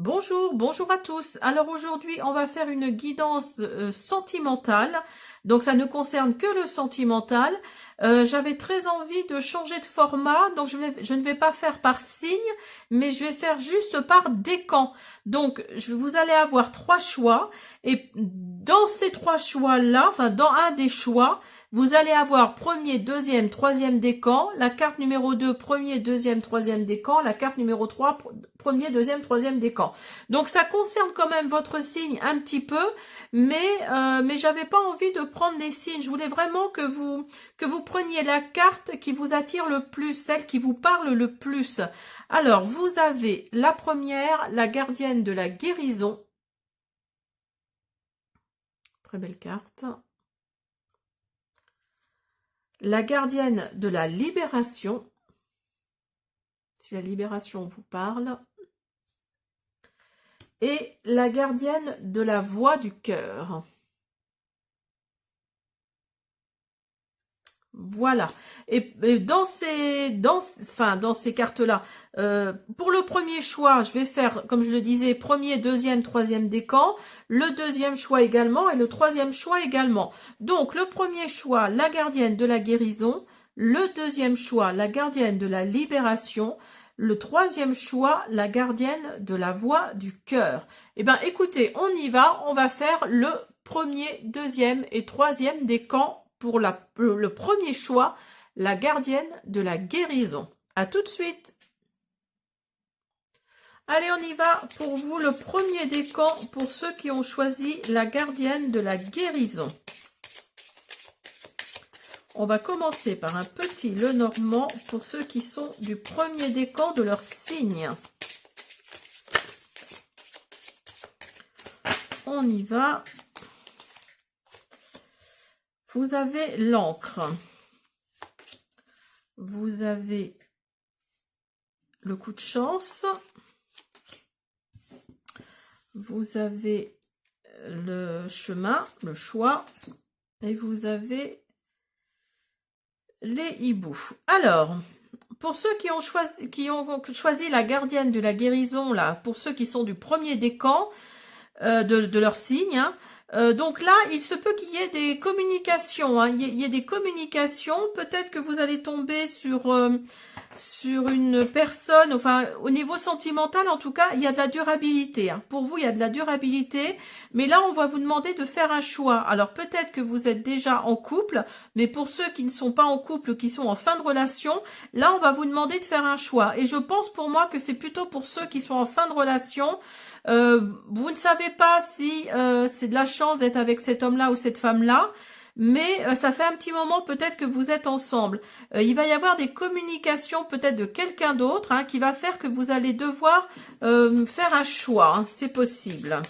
Bonjour, bonjour à tous. Alors aujourd'hui, on va faire une guidance sentimentale. Donc ça ne concerne que le sentimental. J'avais très envie de changer de format, donc je ne vais pas faire par signe, mais je vais faire juste par décan. Donc vous allez avoir trois choix, et dans ces trois choix-là, enfin dans un des choix, vous allez avoir premier, deuxième, troisième décan, la carte numéro 2, premier, deuxième, troisième décan, la carte numéro 3, premier, deuxième, troisième décan. Donc ça concerne quand même votre signe un petit peu, mais j'avais pas envie de prendre des signes. Je voulais vraiment que vous preniez la carte qui vous attire le plus, celle qui vous parle le plus. Alors, vous avez la première, la gardienne de la guérison. Très belle carte. La gardienne de la libération. Si la libération vous parle. Et la gardienne de la voix du cœur. Voilà. Et dans ces cartes-là, pour le premier choix, je vais faire, comme je le disais, premier, deuxième, troisième décan, le deuxième choix également et le troisième choix également. Donc, le premier choix, la gardienne de la guérison, le deuxième choix, la gardienne de la libération, le troisième choix, la gardienne de la voix du cœur. Eh bien, écoutez, on va faire le premier, deuxième et troisième décan pour le premier choix, la gardienne de la guérison. À tout de suite. Allez, on y va pour vous, le premier décan pour ceux qui ont choisi la gardienne de la guérison. On va commencer par un petit Lenormand pour ceux qui sont du premier décan de leur signe. On y va. Vous avez l'encre. Vous avez le coup de chance. Vous avez le chemin, le choix. Et vous avez les hiboux. Alors, pour ceux qui ont choisi la gardienne de la guérison, là, pour ceux qui sont du premier décan de leur signe, hein, donc là, il se peut qu'il y ait des communications, hein, il y ait des communications, peut-être que vous allez tomber sur une personne, enfin au niveau sentimental en tout cas, il y a de la durabilité. Hein. Pour vous, il y a de la durabilité, mais là on va vous demander de faire un choix. Alors peut-être que vous êtes déjà en couple, mais pour ceux qui ne sont pas en couple, qui sont en fin de relation, là on va vous demander de faire un choix. Et je pense pour moi que c'est plutôt pour ceux qui sont en fin de relation. Vous ne savez pas si c'est de la chance d'être avec cet homme-là ou cette femme-là, mais ça fait un petit moment peut-être que vous êtes ensemble. Il va y avoir des communications peut-être de quelqu'un d'autre hein, qui va faire que vous allez devoir faire un choix. Hein, c'est possible.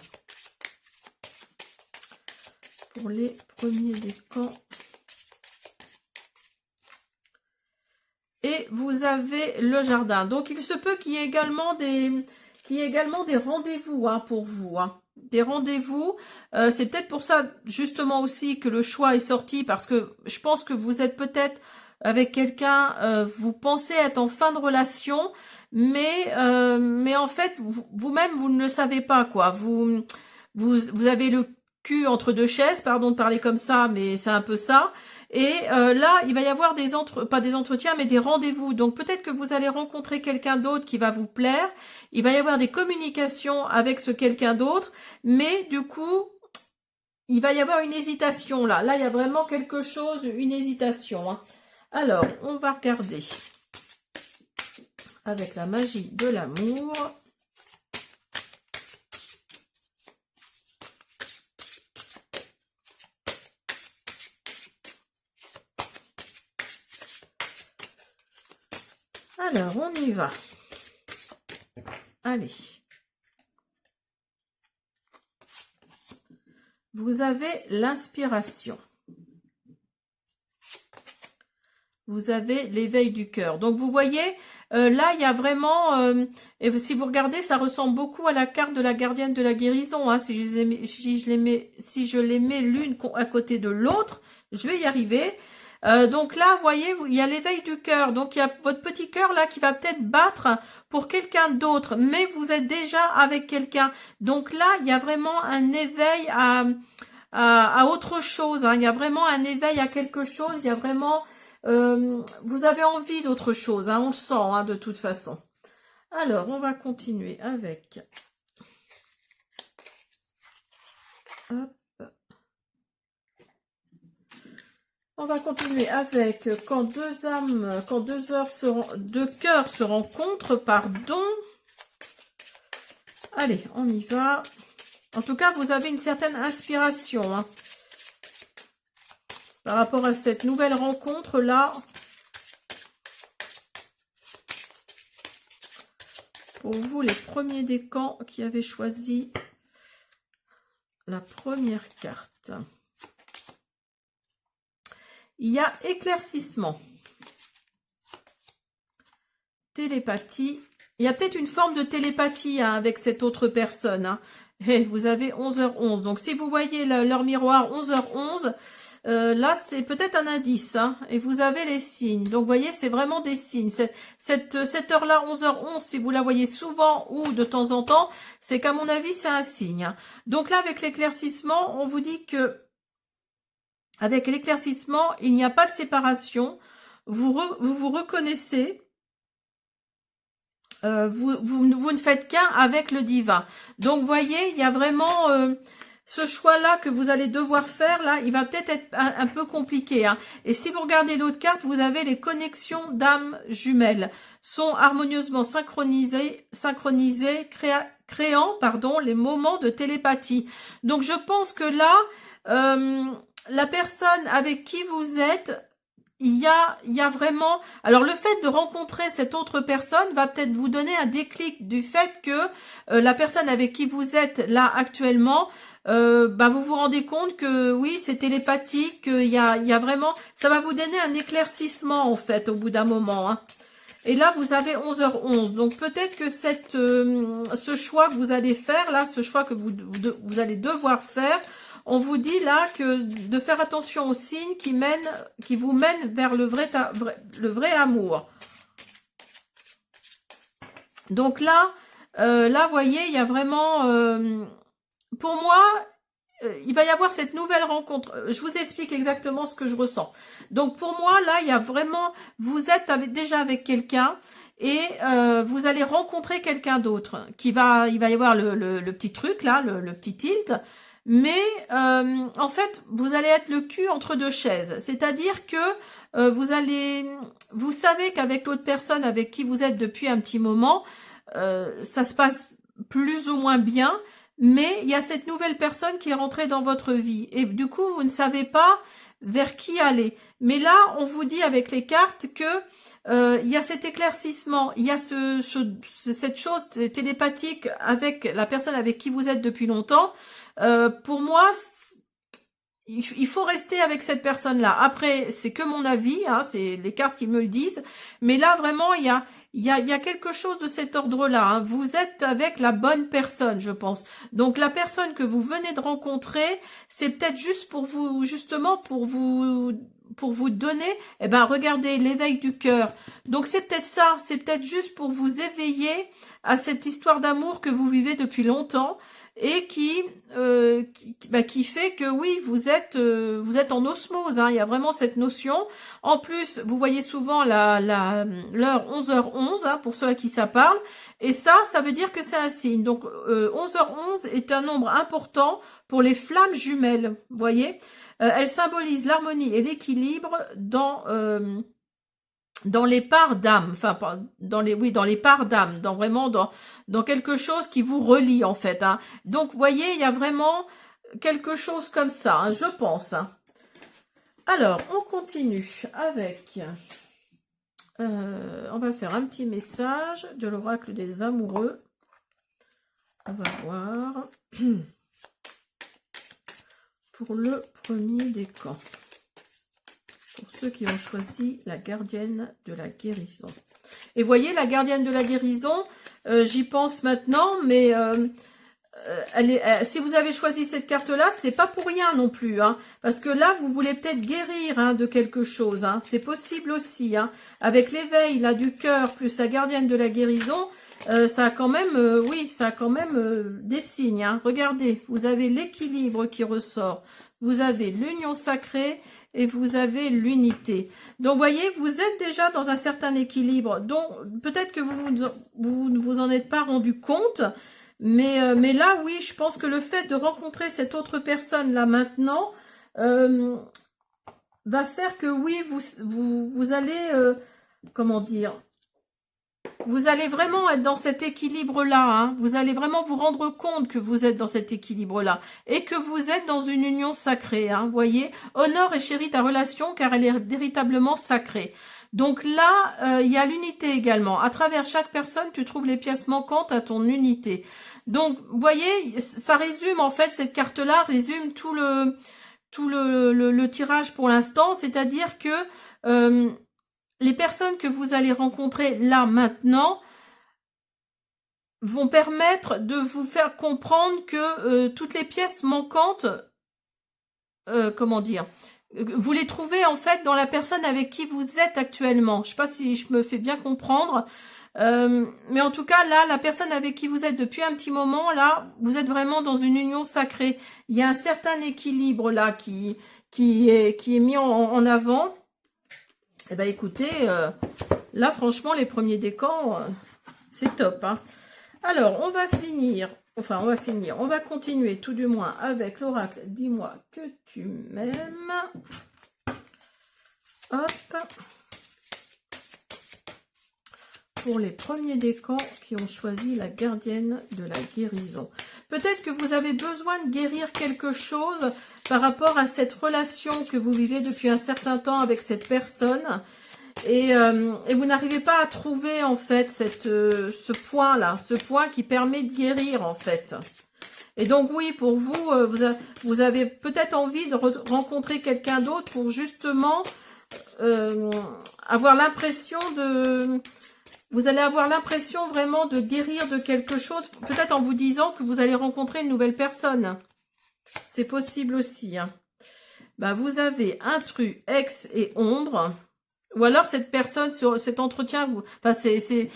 Pour les premiers décans. Et vous avez le jardin. Donc il se peut qu'il y ait également des rendez-vous hein, pour vous. Hein. Des rendez-vous. C'est peut-être pour ça justement aussi que le choix est sorti parce que je pense que vous êtes peut-être avec quelqu'un, vous pensez être en fin de relation, mais en fait vous-même vous ne le savez pas quoi. Vous avez le cul entre deux chaises, pardon de parler comme ça, mais c'est un peu ça. Et là, il va y avoir pas des entretiens, mais des rendez-vous. Donc peut-être que vous allez rencontrer quelqu'un d'autre qui va vous plaire. Il va y avoir des communications avec ce quelqu'un d'autre, mais du coup, il va y avoir une hésitation là. Là, il y a vraiment quelque chose, une hésitation. Hein. Alors, on va regarder avec la magie de l'amour. Alors, on y va. Allez. Vous avez l'inspiration. Vous avez l'éveil du cœur. Donc, vous voyez, là, il y a vraiment... et si vous regardez, ça ressemble beaucoup à la carte de la gardienne de la guérison. Hein, si je les mets l'une à côté de l'autre, je vais y arriver. Donc là, vous voyez, il y a l'éveil du cœur. Donc, il y a votre petit cœur là qui va peut-être battre pour quelqu'un d'autre, mais vous êtes déjà avec quelqu'un. Donc là, il y a vraiment un éveil à autre chose. Hein. Il y a vraiment un éveil à quelque chose. Il y a vraiment... vous avez envie d'autre chose. Hein. On le sent hein, de toute façon. Alors, on va continuer avec... Hop. On va continuer avec quand deux âmes, quand deux cœurs se rencontrent, pardon. Allez, on y va. En tout cas, vous avez une certaine inspiration hein, par rapport à cette nouvelle rencontre-là. Pour vous, les premiers décans qui avaient choisi la première carte. Il y a éclaircissement, télépathie. Il y a peut-être une forme de télépathie hein, avec cette autre personne. Hein. Et vous avez 11h11. Donc, si vous voyez leur miroir 11h11, là, c'est peut-être un indice. Hein, et vous avez les signes. Donc, vous voyez, c'est vraiment des signes. Cette heure-là, 11h11, si vous la voyez souvent ou de temps en temps, c'est qu'à mon avis, c'est un signe. Hein. Donc là, avec l'éclaircissement, on vous dit que avec l'éclaircissement, il n'y a pas de séparation. Vous vous reconnaissez. Vous ne faites qu'un avec le divin. Donc, vous voyez, il y a vraiment ce choix-là que vous allez devoir faire. Là, il va peut-être être un peu compliqué. Hein. Et si vous regardez l'autre carte, vous avez les connexions d'âmes jumelles. Sont harmonieusement synchronisées créant les moments de télépathie. Donc, je pense que là... la personne avec qui vous êtes, il y a vraiment... Alors, le fait de rencontrer cette autre personne va peut-être vous donner un déclic du fait que la personne avec qui vous êtes là actuellement, vous vous rendez compte que oui, c'est télépathique, il y a vraiment... Ça va vous donner un éclaircissement, en fait, au bout d'un moment. Hein. Et là, vous avez 11h11. Donc, peut-être que ce choix que vous allez faire, là, ce choix que vous allez devoir faire... On vous dit là que de faire attention aux signes qui vous mènent vers le vrai amour. Donc là, vous voyez, il y a vraiment... pour moi, il va y avoir cette nouvelle rencontre. Je vous explique exactement ce que je ressens. Donc pour moi, là, il y a vraiment... Vous êtes déjà avec quelqu'un et vous allez rencontrer quelqu'un d'autre. Il va y avoir le petit truc là, le petit tilt. Mais en fait, vous allez être le cul entre deux chaises. C'est-à-dire que vous savez qu'avec l'autre personne avec qui vous êtes depuis un petit moment, ça se passe plus ou moins bien. Mais il y a cette nouvelle personne qui est rentrée dans votre vie. Et du coup, vous ne savez pas vers qui aller. Mais là, on vous dit avec les cartes que il y a cet éclaircissement, il y a cette chose télépathique avec la personne avec qui vous êtes depuis longtemps. Pour moi, il faut rester avec cette personne-là. Après, c'est que mon avis, hein, c'est les cartes qui me le disent. Mais là, vraiment, il y a quelque chose de cet ordre-là. Hein. Vous êtes avec la bonne personne, je pense. Donc, la personne que vous venez de rencontrer, c'est peut-être juste pour vous, justement, pour vous donner, regardez, l'éveil du cœur. Donc, c'est peut-être ça. C'est peut-être juste pour vous éveiller à cette histoire d'amour que vous vivez depuis longtemps. Et qui fait que oui, vous êtes en osmose. Hein, il y a vraiment cette notion. En plus, vous voyez souvent l'heure 11h11 hein, pour ceux à qui ça parle. Et ça veut dire que c'est un signe. Donc 11h11 est un nombre important pour les flammes jumelles. Vous voyez, elle symbolise l'harmonie et l'équilibre dans les parts d'âme, enfin dans les parts d'âme, dans quelque chose qui vous relie en fait. Hein. Donc vous voyez, il y a vraiment quelque chose comme ça, hein, je pense. Hein. Alors, on continue avec... on va faire un petit message de l'oracle des amoureux. On va voir pour le premier décan. Pour ceux qui ont choisi la gardienne de la guérison. Et voyez, la gardienne de la guérison, j'y pense maintenant, mais si vous avez choisi cette carte-là, c'est pas pour rien non plus, hein, parce que là, vous voulez peut-être guérir hein, de quelque chose. Hein, c'est possible aussi. Hein, avec l'éveil là du cœur plus la gardienne de la guérison, ça a quand même, oui, ça a quand même des signes. Hein. Regardez, vous avez l'équilibre qui ressort, vous avez l'union sacrée et vous avez l'unité. Donc, voyez, vous êtes déjà dans un certain équilibre. Donc, peut-être que vous ne vous en êtes pas rendu compte. Mais là, oui, je pense que le fait de rencontrer cette autre personne là maintenant va faire que oui, vous allez, comment dire, vous allez vraiment être dans cet équilibre-là. Hein. Vous allez vraiment vous rendre compte que vous êtes dans cet équilibre-là et que vous êtes dans une union sacrée. Hein, voyez, honore et chéris ta relation car elle est véritablement sacrée. Donc là, il y a l'unité également. À travers chaque personne, tu trouves les pièces manquantes à ton unité. Donc, vous voyez, ça résume, en fait, cette carte-là résume tout le tirage pour l'instant. C'est-à-dire que les personnes que vous allez rencontrer là, maintenant, vont permettre de vous faire comprendre que toutes les pièces manquantes, comment dire, vous les trouvez en fait dans la personne avec qui vous êtes actuellement. Je sais pas si je me fais bien comprendre. Mais en tout cas, là, la personne avec qui vous êtes depuis un petit moment, là, vous êtes vraiment dans une union sacrée. Il y a un certain équilibre là qui est mis en avant. Eh ben, écoutez, là, franchement, les premiers décans, c'est top. Hein. Alors, on va continuer tout du moins avec l'oracle. Dis-moi que tu m'aimes. Hop. Pour les premiers décans qui ont choisi la gardienne de la guérison. Peut-être que vous avez besoin de guérir quelque chose par rapport à cette relation que vous vivez depuis un certain temps avec cette personne. Et vous n'arrivez pas à trouver en fait ce point-là, ce point qui permet de guérir en fait. Et donc oui, pour vous, vous avez peut-être envie de rencontrer quelqu'un d'autre pour justement avoir l'impression de... Vous allez avoir l'impression vraiment de guérir de quelque chose, peut-être en vous disant que vous allez rencontrer une nouvelle personne. C'est possible aussi. Hein. Ben, vous avez intrus, ex et ombre. Ou alors cette personne, sur cet entretien, enfin ces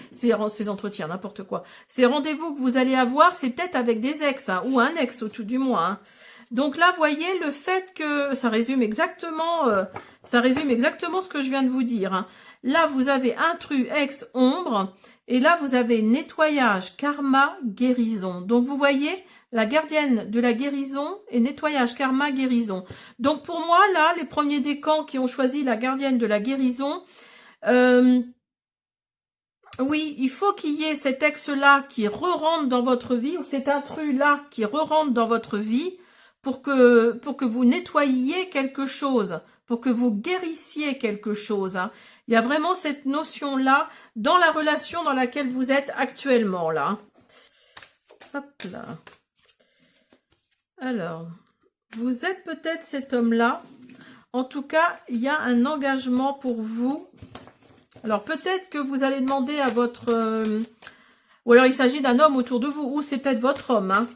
entretiens, n'importe quoi. Ces rendez-vous que vous allez avoir, c'est peut-être avec des ex, hein, ou un ex au tout du moins. Hein. Donc là, voyez le fait que ça résume exactement ce que je viens de vous dire. Hein. Là, vous avez intrus, ex, ombre, et là, vous avez nettoyage, karma, guérison. Donc, vous voyez, la gardienne de la guérison et nettoyage, karma, guérison. Donc, pour moi, là, les premiers décans qui ont choisi la gardienne de la guérison, oui, il faut qu'il y ait cet ex-là qui re-rentre dans votre vie, ou cet intrus-là qui re-rentre dans votre vie, pour que vous nettoyiez quelque chose, pour que vous guérissiez quelque chose. Hein. Il y a vraiment cette notion-là dans la relation dans laquelle vous êtes actuellement. Là. Hop là. Alors, vous êtes peut-être cet homme-là. En tout cas, il y a un engagement pour vous. Alors, peut-être que vous allez demander à votre... ou alors, il s'agit d'un homme autour de vous, ou c'est peut-être votre homme. Hein.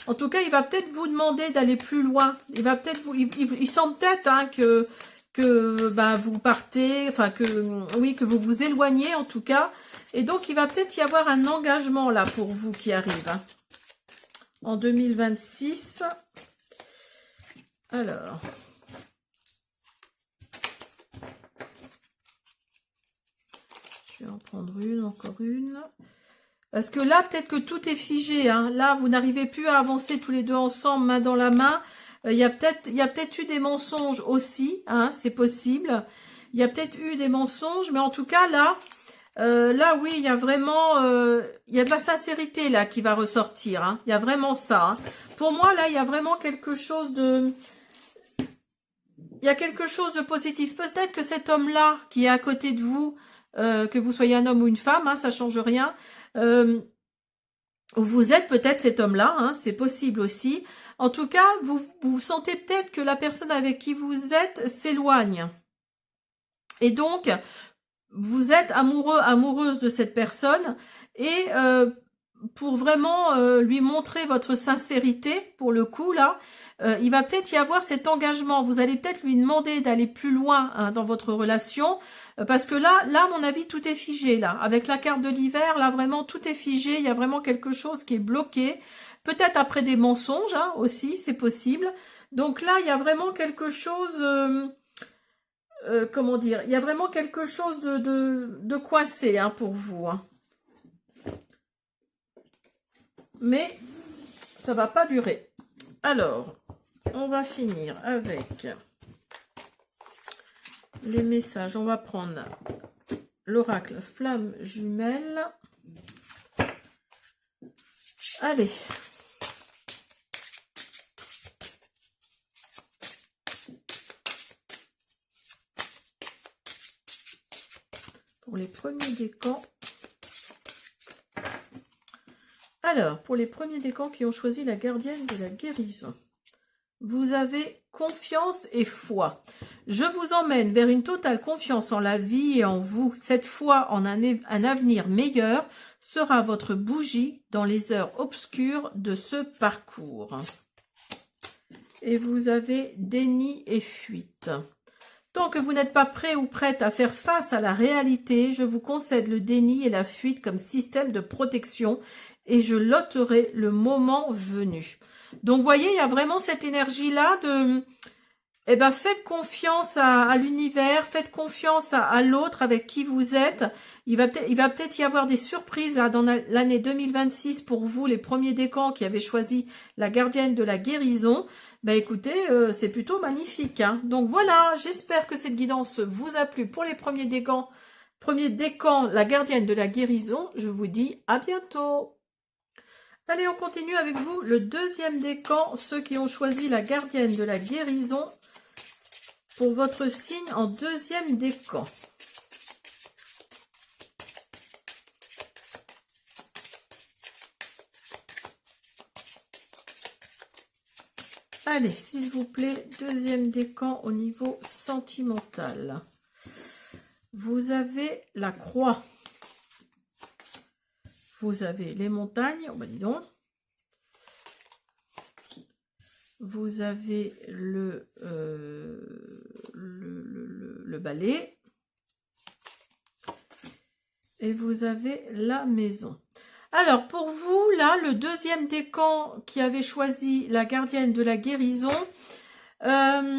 En tout cas, il va peut-être vous demander d'aller plus loin. Il va peut-être vous... Il semble peut-être hein, que ben, vous partez, enfin que vous vous éloignez en tout cas. Et donc, il va peut-être y avoir un engagement là pour vous qui arrive. Hein, en 2026. Alors... Je vais en prendre une, encore une. Parce que là, peut-être que tout est figé. Hein. Là, vous n'arrivez plus à avancer tous les deux ensemble, main dans la main. Il y a peut-être eu des mensonges aussi. Hein, c'est possible. Il y a peut-être eu des mensonges. Mais en tout cas, là, oui, il y a vraiment... il y a de la sincérité là qui va ressortir. Hein. Il y a vraiment ça. Hein. Pour moi, là, il y a vraiment quelque chose de... Il y a quelque chose de positif. Peut-être que cet homme-là qui est à côté de vous... que vous soyez un homme ou une femme, hein, ça change rien. Vous êtes peut-être cet homme-là, hein, c'est possible aussi. En tout cas, vous sentez peut-être que la personne avec qui vous êtes s'éloigne. Et donc, vous êtes amoureux, amoureuse de cette personne et pour vraiment lui montrer votre sincérité, pour le coup, là, il va peut-être y avoir cet engagement. Vous allez peut-être lui demander d'aller plus loin hein, dans votre relation, parce que là, à mon avis, tout est figé, là. Avec la carte de l'hiver, là, vraiment, tout est figé. Il y a vraiment quelque chose qui est bloqué. Peut-être après des mensonges, hein, aussi, c'est possible. Donc là, il y a vraiment quelque chose... comment dire, il y a vraiment quelque chose de coincé hein, pour vous. Hein. Mais ça va pas durer. Alors, on va finir avec les messages. On va prendre l'oracle flamme jumelle. Allez. Pour les premiers décans. Alors, pour les premiers décans qui ont choisi la gardienne de la guérison. Vous avez confiance et foi. Je vous emmène vers une totale confiance en la vie et en vous. Cette foi en un avenir meilleur sera votre bougie dans les heures obscures de ce parcours. Et vous avez déni et fuite. Tant que vous n'êtes pas prêt ou prête à faire face à la réalité, je vous concède le déni et la fuite comme système de protection et je l'ôterai le moment venu. Donc, vous voyez, il y a vraiment cette énergie-là de... Eh ben, faites confiance à l'univers, faites confiance à l'autre avec qui vous êtes. Il va peut-être y avoir des surprises là dans l'année 2026 pour vous, les premiers décans qui avaient choisi la gardienne de la guérison. Ben écoutez, c'est plutôt magnifique. Hein. Donc voilà, j'espère que cette guidance vous a plu pour les premiers décans, la gardienne de la guérison. Je vous dis à bientôt. Allez, on continue avec vous le deuxième décan, ceux qui ont choisi la gardienne de la guérison pour votre signe en deuxième décan. Allez, s'il vous plaît, deuxième décan au niveau sentimental. Vous avez la croix. Vous avez les montagnes, oh ben dis donc. Vous avez le balai. Et vous avez la maison. Alors, pour vous, là, le deuxième décan qui avait choisi la gardienne de la guérison, là,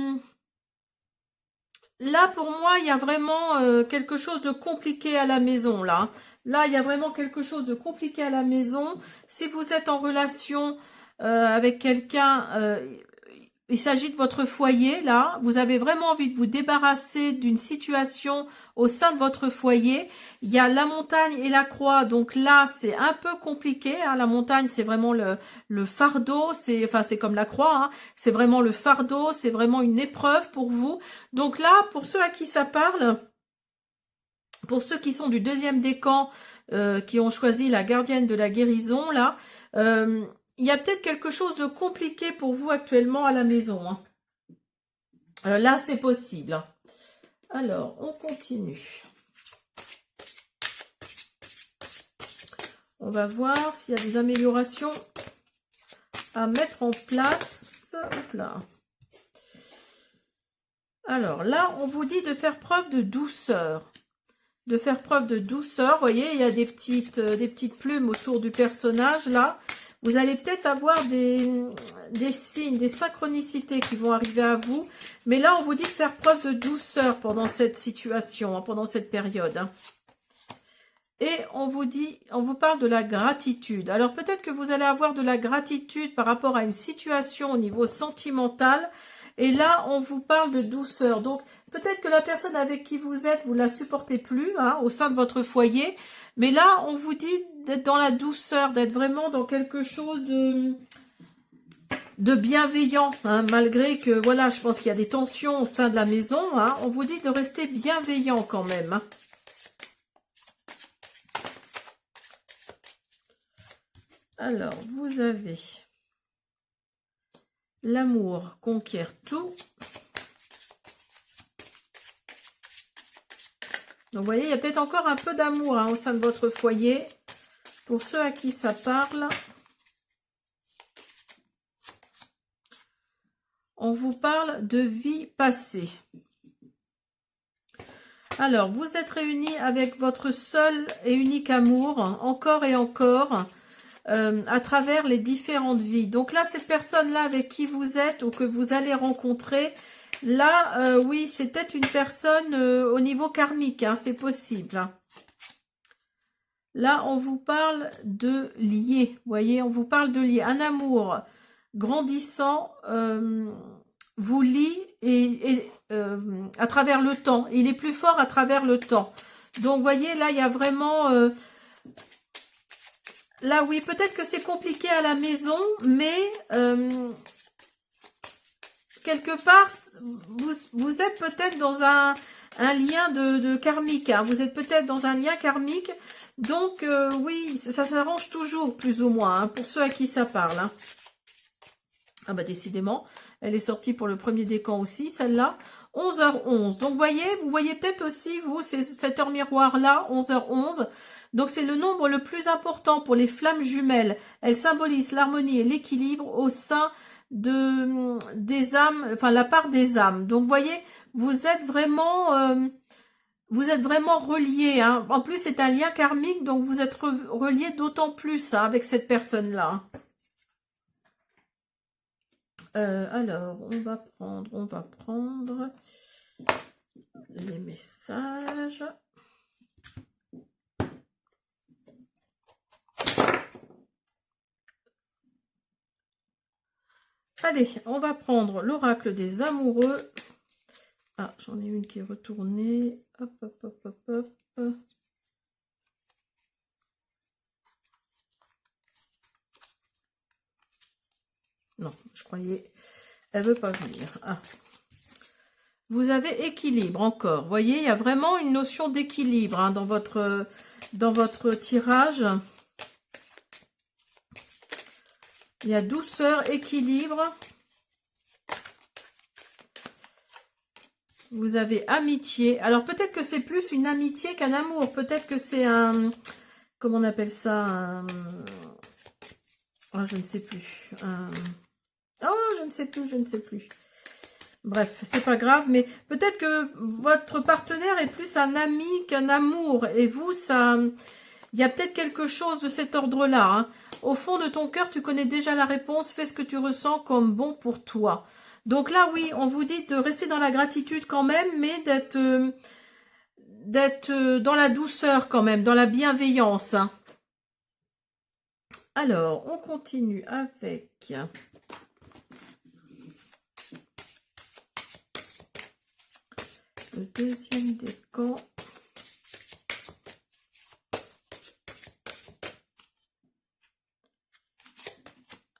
pour moi, il y a vraiment quelque chose de compliqué à la maison, là. Là, il y a vraiment quelque chose de compliqué à la maison. Si vous êtes en relation avec quelqu'un, il s'agit de votre foyer, là. Vous avez vraiment envie de vous débarrasser d'une situation au sein de votre foyer. Il y a la montagne et la croix. Donc là, c'est un peu compliqué. Hein. La montagne, c'est vraiment le fardeau. C'est comme la croix. Hein. C'est vraiment le fardeau. C'est vraiment une épreuve pour vous. Donc là, pour ceux à qui ça parle, pour ceux qui sont du deuxième décan, qui ont choisi la gardienne de la guérison, là, il y a peut-être quelque chose de compliqué pour vous actuellement à la maison. Hein. Là, c'est possible. Alors, on continue. On va voir s'il y a des améliorations à mettre en place. Hop là. Alors là, on vous dit de faire preuve de douceur. De faire preuve de douceur. Vous voyez, il y a des petites plumes autour du personnage là. Vous allez peut-être avoir des signes, des synchronicités qui vont arriver à vous. Mais là, on vous dit de faire preuve de douceur pendant cette situation, hein, pendant cette période. Hein. Et on vous parle de la gratitude. Alors peut-être que vous allez avoir de la gratitude par rapport à une situation au niveau sentimental. Et là, on vous parle de douceur. Donc peut-être que la personne avec qui vous êtes, vous ne la supportez plus hein, au sein de votre foyer. Mais là, on vous dit d'être dans la douceur, d'être vraiment dans quelque chose de bienveillant. Hein, malgré que, voilà, je pense qu'il y a des tensions au sein de la maison. Hein, on vous dit de rester bienveillant quand même. Hein. Alors, vous avez l'amour conquiert tout. Donc, vous voyez, il y a peut-être encore un peu d'amour hein, au sein de votre foyer. Pour ceux à qui ça parle, on vous parle de vie passée. Alors, vous êtes réunis avec votre seul et unique amour, encore et encore, à travers les différentes vies. Donc là, cette personne-là avec qui vous êtes ou que vous allez rencontrer, là, oui, c'est peut-être une personne au niveau karmique, hein, c'est possible. Hein. Là, on vous parle de lier, vous voyez, on vous parle de lier. Un amour grandissant vous lie à travers le temps. Il est plus fort à travers le temps. Donc, vous voyez, là, il y a vraiment... là, oui, peut-être que c'est compliqué à la maison, mais quelque part, vous êtes peut-être dans un lien de karmique. Hein. Vous êtes peut-être dans un lien karmique. Donc, oui, ça s'arrange toujours, plus ou moins, hein, pour ceux à qui ça parle. Hein. Ah bah, décidément, elle est sortie pour le premier décan aussi, celle-là. 11h11. Donc, vous voyez peut-être aussi, vous, cette heure miroir-là, 11h11. Donc, c'est le nombre le plus important pour les flammes jumelles. Elle symbolise l'harmonie et l'équilibre au sein des âmes, enfin, la part des âmes. Donc, vous voyez, vous êtes vraiment reliés. Hein. En plus, c'est un lien karmique, donc vous êtes reliés d'autant plus hein, avec cette personne-là. Alors, on va prendre les messages. Allez, on va prendre l'oracle des amoureux. Ah, j'en ai une qui est retournée. Hop, hop, hop, hop, hop. Non, je croyais... Elle veut pas venir. Ah. Vous avez équilibre encore. Vous voyez, il y a vraiment une notion d'équilibre hein, dans votre tirage. Il y a douceur, équilibre. Vous avez amitié. Alors, peut-être que c'est plus une amitié qu'un amour. Peut-être que c'est un... Comment on appelle ça oh, je ne sais plus. Oh, je ne sais plus. Bref, c'est pas grave. Mais peut-être que votre partenaire est plus un ami qu'un amour. Et vous, ça... Il y a peut-être quelque chose de cet ordre-là. Hein. Au fond de ton cœur, tu connais déjà la réponse. Fais ce que tu ressens comme bon pour toi. Donc là, oui, on vous dit de rester dans la gratitude quand même, mais d'être dans la douceur quand même, dans la bienveillance. Hein. Alors, on continue avec... le deuxième décan.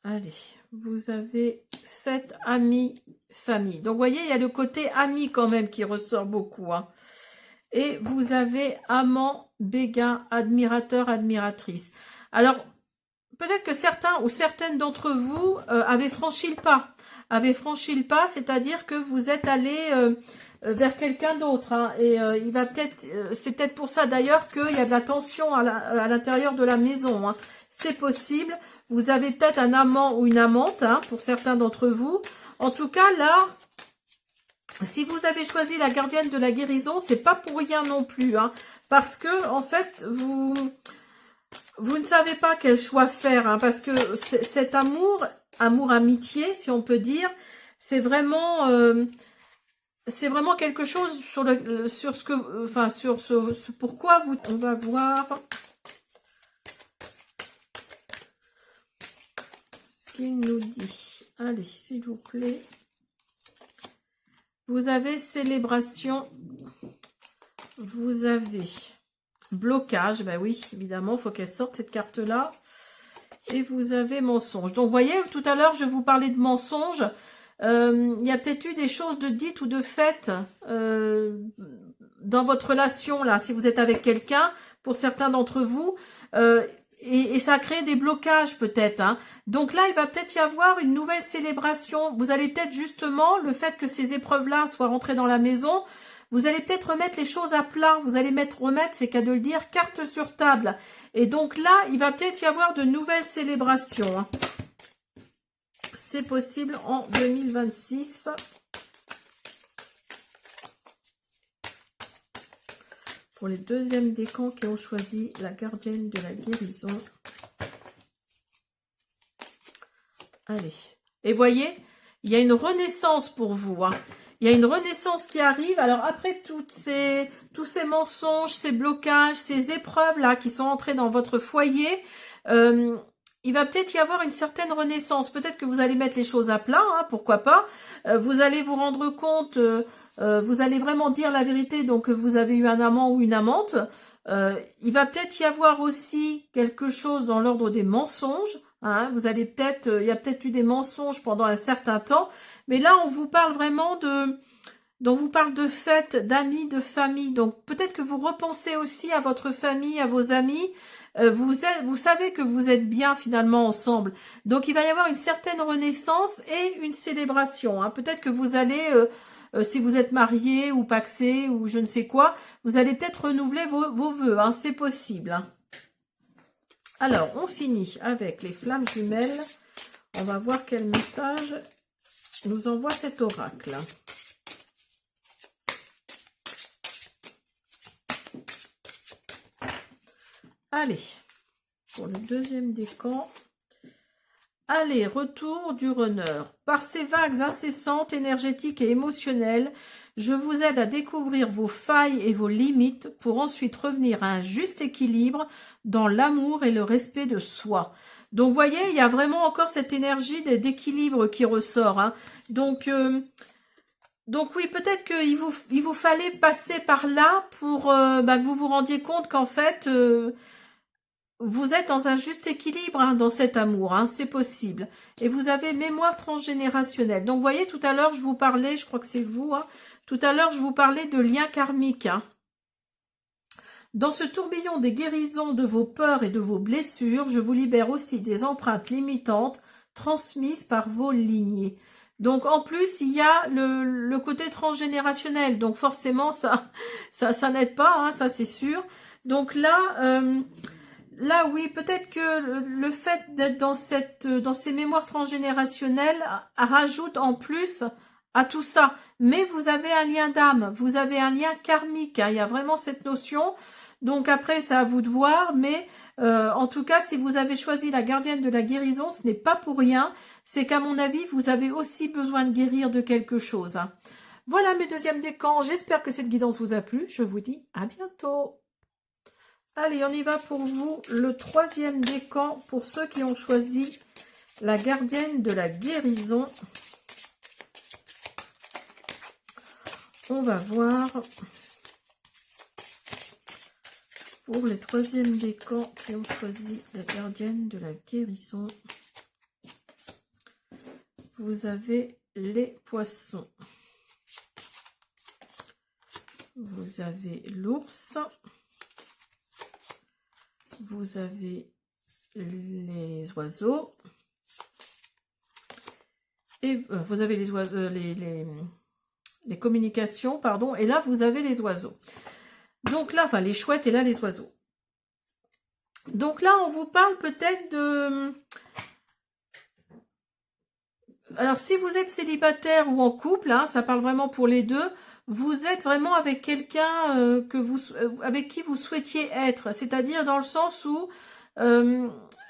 Allez, vous avez fait ami, famille. Donc, vous voyez, il y a le côté ami quand même qui ressort beaucoup. Hein. Et vous avez amant, béguin, admirateur, admiratrice. Alors, peut-être que certains ou certaines d'entre vous avaient franchi le pas. C'est-à-dire que vous êtes allé vers quelqu'un d'autre. Hein, et il va peut-être, c'est peut-être pour ça d'ailleurs qu'il y a de la tension à l'intérieur de la maison. Hein. C'est possible. Vous avez peut-être un amant ou une amante, hein, pour certains d'entre vous. En tout cas, là, si vous avez choisi la gardienne de la guérison, c'est pas pour rien non plus. Hein, parce que, en fait, vous ne savez pas quel choix faire. Hein, parce que cet amour-amitié, si on peut dire, c'est vraiment quelque chose sur ce pourquoi on va voir... Il nous dit, allez, s'il vous plaît, vous avez célébration, vous avez blocage, ben oui, évidemment, il faut qu'elle sorte cette carte-là, et vous avez mensonge. Donc, vous voyez, tout à l'heure, je vous parlais de mensonge, il y a peut-être eu des choses de dites ou de faites dans votre relation, là, si vous êtes avec quelqu'un, pour certains d'entre vous, et ça a créé des blocages peut-être. Hein. Donc là, il va peut-être y avoir une nouvelle célébration. Vous allez peut-être justement, le fait que ces épreuves-là soient rentrées dans la maison, Vous allez peut-être remettre les choses à plat. Vous allez remettre, c'est qu'à de le dire, carte sur table. Et donc là, il va peut-être y avoir de nouvelles célébrations. C'est possible en 2026. Pour les deuxièmes décans qui ont choisi la gardienne de la guérison. Allez. Et voyez, il y a une renaissance pour vous. Hein. Il y a une renaissance qui arrive. Alors après tous ces mensonges, ces blocages, ces épreuves-là qui sont entrées dans votre foyer, il va peut-être y avoir une certaine renaissance. Peut-être que vous allez mettre les choses à plat, hein, pourquoi pas. Vous allez vous rendre compte, vous allez vraiment dire la vérité, donc que vous avez eu un amant ou une amante. Il va peut-être y avoir aussi quelque chose dans l'ordre des mensonges. Hein, vous allez peut-être, il y a peut-être eu des mensonges pendant un certain temps. Mais là, on vous parle vraiment on vous parle de fêtes, d'amis, de famille. Donc peut-être que vous repensez aussi à votre famille, à vos amis. Vous savez que vous êtes bien finalement ensemble. Donc il va y avoir une certaine renaissance et une célébration. Hein. Peut-être que vous allez, si vous êtes marié ou pacsé ou je ne sais quoi, vous allez peut-être renouveler vos vœux. Hein. C'est possible. Hein. Alors, on finit avec les flammes jumelles. On va voir quel message nous envoie cet oracle. Allez, pour le deuxième décan. Allez, retour du runner. Par ces vagues incessantes, énergétiques et émotionnelles, je vous aide à découvrir vos failles et vos limites pour ensuite revenir à un juste équilibre dans l'amour et le respect de soi. Donc, vous voyez, il y a vraiment encore cette énergie d'équilibre qui ressort. Hein. Donc oui, peut-être qu'il vous fallait passer par là pour que vous vous rendiez compte qu'en fait... vous êtes dans un juste équilibre hein, dans cet amour, hein, c'est possible. Et vous avez mémoire transgénérationnelle. Donc, vous voyez, tout à l'heure, je vous parlais, je crois que c'est vous, hein, tout à l'heure, je vous parlais de liens karmiques. Hein. Dans ce tourbillon des guérisons de vos peurs et de vos blessures, je vous libère aussi des empreintes limitantes transmises par vos lignées. Donc, en plus, il y a le côté transgénérationnel. Donc, forcément, ça n'aide pas, hein, ça c'est sûr. Donc là... là, oui, peut-être que le fait d'être dans ces mémoires transgénérationnelles rajoute en plus à tout ça. Mais vous avez un lien d'âme, vous avez un lien karmique. Hein, il y a vraiment cette notion. Donc après, c'est à vous de voir. Mais en tout cas, si vous avez choisi la gardienne de la guérison, ce n'est pas pour rien. C'est qu'à mon avis, vous avez aussi besoin de guérir de quelque chose. Hein. Voilà mes deuxièmes décans. J'espère que cette guidance vous a plu. Je vous dis à bientôt. Allez, on y va pour vous, le troisième décan, pour ceux qui ont choisi la gardienne de la guérison. On va voir pour les troisièmes décans qui ont choisi la gardienne de la guérison. Vous avez les poissons. Vous avez l'ours. Vous avez les oiseaux et vous avez les oiseaux, les communications, pardon, et là vous avez les oiseaux. Donc là, enfin les chouettes et là les oiseaux. Donc là, on vous parle peut-être de... Alors si vous êtes célibataire ou en couple, hein, ça parle vraiment pour les deux. Vous êtes vraiment avec quelqu'un avec qui vous souhaitiez être, c'est-à-dire dans le sens où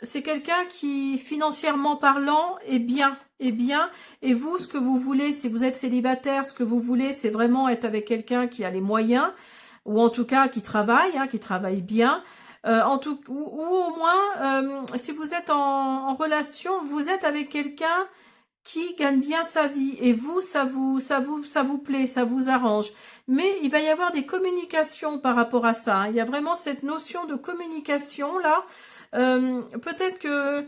c'est quelqu'un qui, financièrement parlant, est bien, et vous, ce que vous voulez, si vous êtes célibataire, ce que vous voulez, c'est vraiment être avec quelqu'un qui a les moyens, ou en tout cas qui travaille, hein, qui travaille bien, ou au moins, si vous êtes en relation, vous êtes avec quelqu'un qui gagne bien sa vie et vous, ça vous plaît, ça vous arrange. Mais il va y avoir des communications par rapport à ça. Hein. Il y a vraiment cette notion de communication là. Peut-être que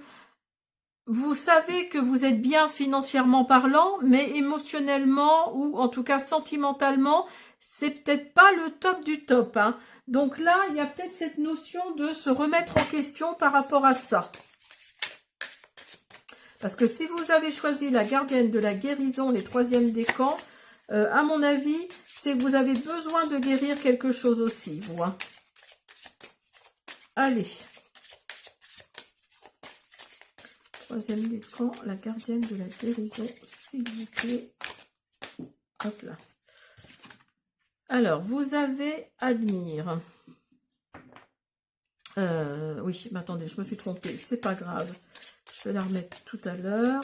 vous savez que vous êtes bien financièrement parlant, mais émotionnellement ou en tout cas sentimentalement, c'est peut-être pas le top du top. Hein. Donc là, il y a peut-être cette notion de se remettre en question par rapport à ça. Parce que si vous avez choisi la gardienne de la guérison, les troisièmes décans, à mon avis, c'est que vous avez besoin de guérir quelque chose aussi, vous. Hein. Allez. Troisième décan, la gardienne de la guérison, s'il vous plaît. Hop là. Alors, vous avez admire. Oui, mais attendez, je me suis trompée, c'est pas grave. Je vais la remettre tout à l'heure.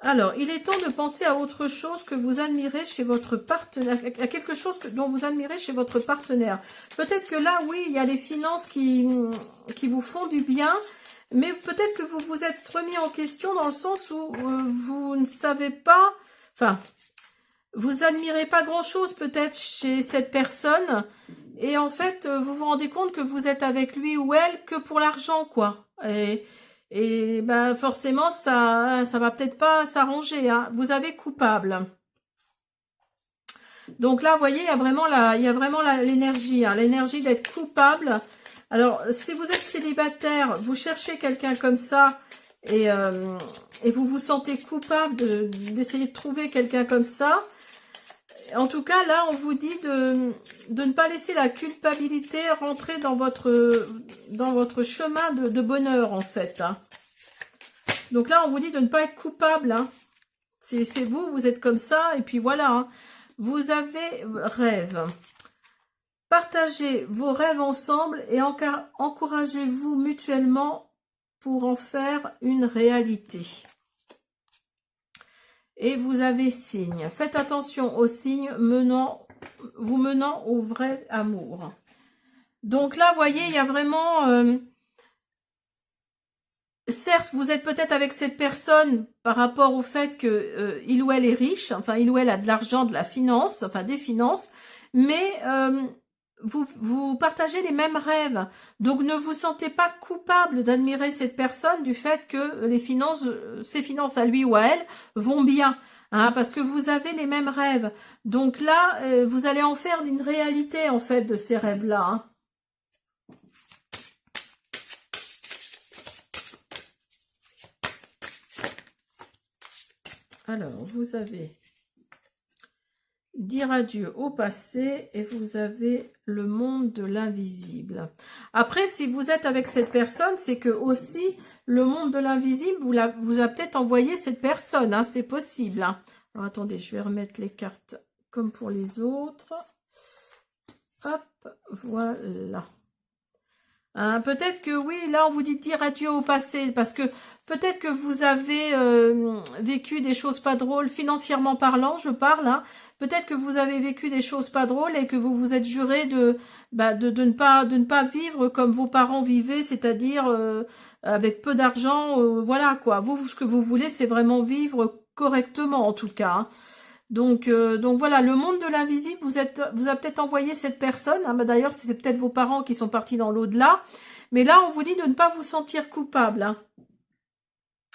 Alors, il est temps de penser à autre chose que vous admirez chez votre partenaire, à quelque chose dont vous admirez chez votre partenaire. Peut-être que là, oui, il y a les finances qui vous font du bien, mais peut-être que vous vous êtes remis en question dans le sens où vous ne savez pas, enfin, vous admirez pas grand-chose peut-être chez cette personne, et en fait, vous vous rendez compte que vous êtes avec lui ou elle que pour l'argent, quoi. Et ben forcément, ça va peut-être pas s'arranger. Hein. Vous avez coupable. Donc là, vous voyez, il y a vraiment l'énergie, hein, l'énergie d'être coupable. Alors, si vous êtes célibataire, vous cherchez quelqu'un comme ça et vous vous sentez coupable d'essayer de trouver quelqu'un comme ça. En tout cas, là, on vous dit de ne pas laisser la culpabilité rentrer dans votre chemin de bonheur, en fait. Hein. Donc là, on vous dit de ne pas être coupable. Hein. C'est vous, vous êtes comme ça, et puis voilà. Hein. Vous avez rêve. Partagez vos rêves ensemble et encouragez-vous mutuellement pour en faire une réalité. Et vous avez signe. Faites attention aux signes vous menant au vrai amour. Donc là, vous voyez, il y a vraiment... certes, vous êtes peut-être avec cette personne par rapport au fait que il ou elle est riche, enfin, il ou elle a de l'argent, de la finance, enfin, des finances, mais vous partagez les mêmes rêves. Donc, ne vous sentez pas coupable d'admirer cette personne du fait que ses finances à lui ou à elle vont bien. Hein, parce que vous avez les mêmes rêves. Donc là, vous allez en faire une réalité, en fait, de ces rêves-là. Hein. Alors, vous avez dire adieu au passé et vous avez le monde de l'invisible. Après, si vous êtes avec cette personne, c'est que aussi le monde de l'invisible vous a peut-être envoyé cette personne. Hein, c'est possible. Hein. Alors, attendez, je vais remettre les cartes comme pour les autres. Hop, voilà. Hein, peut-être que oui, là on vous dit de dire adieu au passé, parce que peut-être que vous avez vécu des choses pas drôles, financièrement parlant, je parle, hein. Peut-être que vous avez vécu des choses pas drôles et que vous vous êtes juré de ne pas vivre comme vos parents vivaient, c'est-à-dire avec peu d'argent, voilà quoi. Vous, ce que vous voulez, c'est vraiment vivre correctement en tout cas. Hein. Donc voilà, le monde de l'invisible vous a peut-être envoyé cette personne. Hein, d'ailleurs, c'est peut-être vos parents qui sont partis dans l'au-delà. Mais là, on vous dit de ne pas vous sentir coupable. Hein.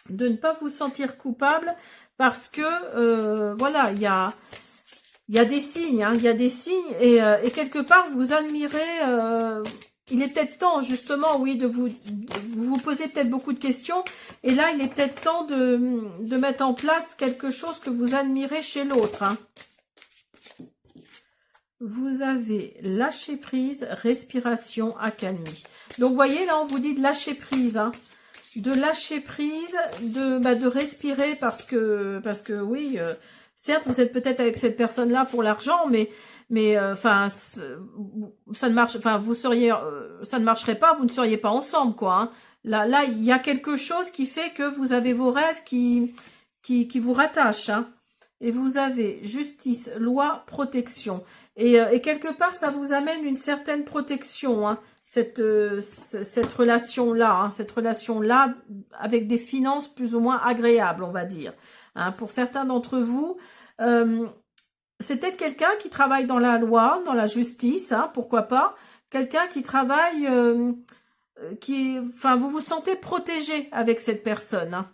De ne pas vous sentir coupable parce que, voilà, il y a des signes. Hein, il y a des signes et quelque part, vous admirez... il est peut-être temps, justement, oui, de vous poser peut-être beaucoup de questions. Et là, il est peut-être temps de mettre en place quelque chose que vous admirez chez l'autre. Hein. Vous avez lâcher prise, respiration, accalmie. Donc, vous voyez, là, on vous dit de lâcher prise. Hein. De lâcher prise, de respirer parce que oui, certes, vous êtes peut-être avec cette personne-là pour l'argent, mais enfin ça ne marche, enfin ça ne marcherait pas, vous ne seriez pas ensemble quoi. Hein. Là il y a quelque chose qui fait que vous avez vos rêves qui vous rattachent. Hein. Et vous avez justice, loi, protection. Et quelque part ça vous amène une certaine protection. Hein. Cette relation-là, hein, cette relation-là avec des finances plus ou moins agréables, on va dire. Hein, pour certains d'entre vous, c'est peut-être quelqu'un qui travaille dans la loi, dans la justice, hein, pourquoi pas. Quelqu'un qui travaille, enfin, vous vous sentez protégé avec cette personne. Hein.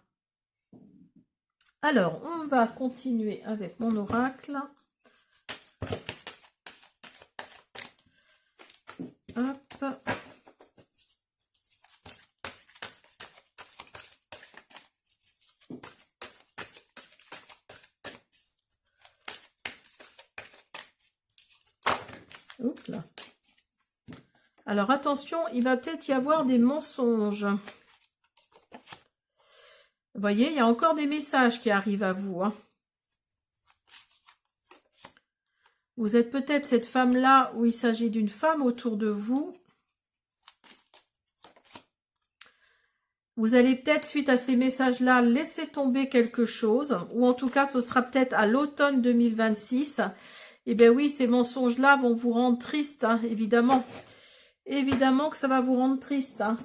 Alors, on va continuer avec mon oracle. Hop. Alors attention, il va peut-être y avoir des mensonges. Vous voyez, il y a encore des messages qui arrivent à vous. Hein. Vous êtes peut-être cette femme-là où il s'agit d'une femme autour de vous. Vous allez peut-être, suite à ces messages-là, laisser tomber quelque chose. Ou en tout cas, ce sera peut-être à l'automne 2026. Eh bien oui, ces mensonges-là vont vous rendre triste, hein, évidemment. Évidemment que ça va vous rendre triste. Hein.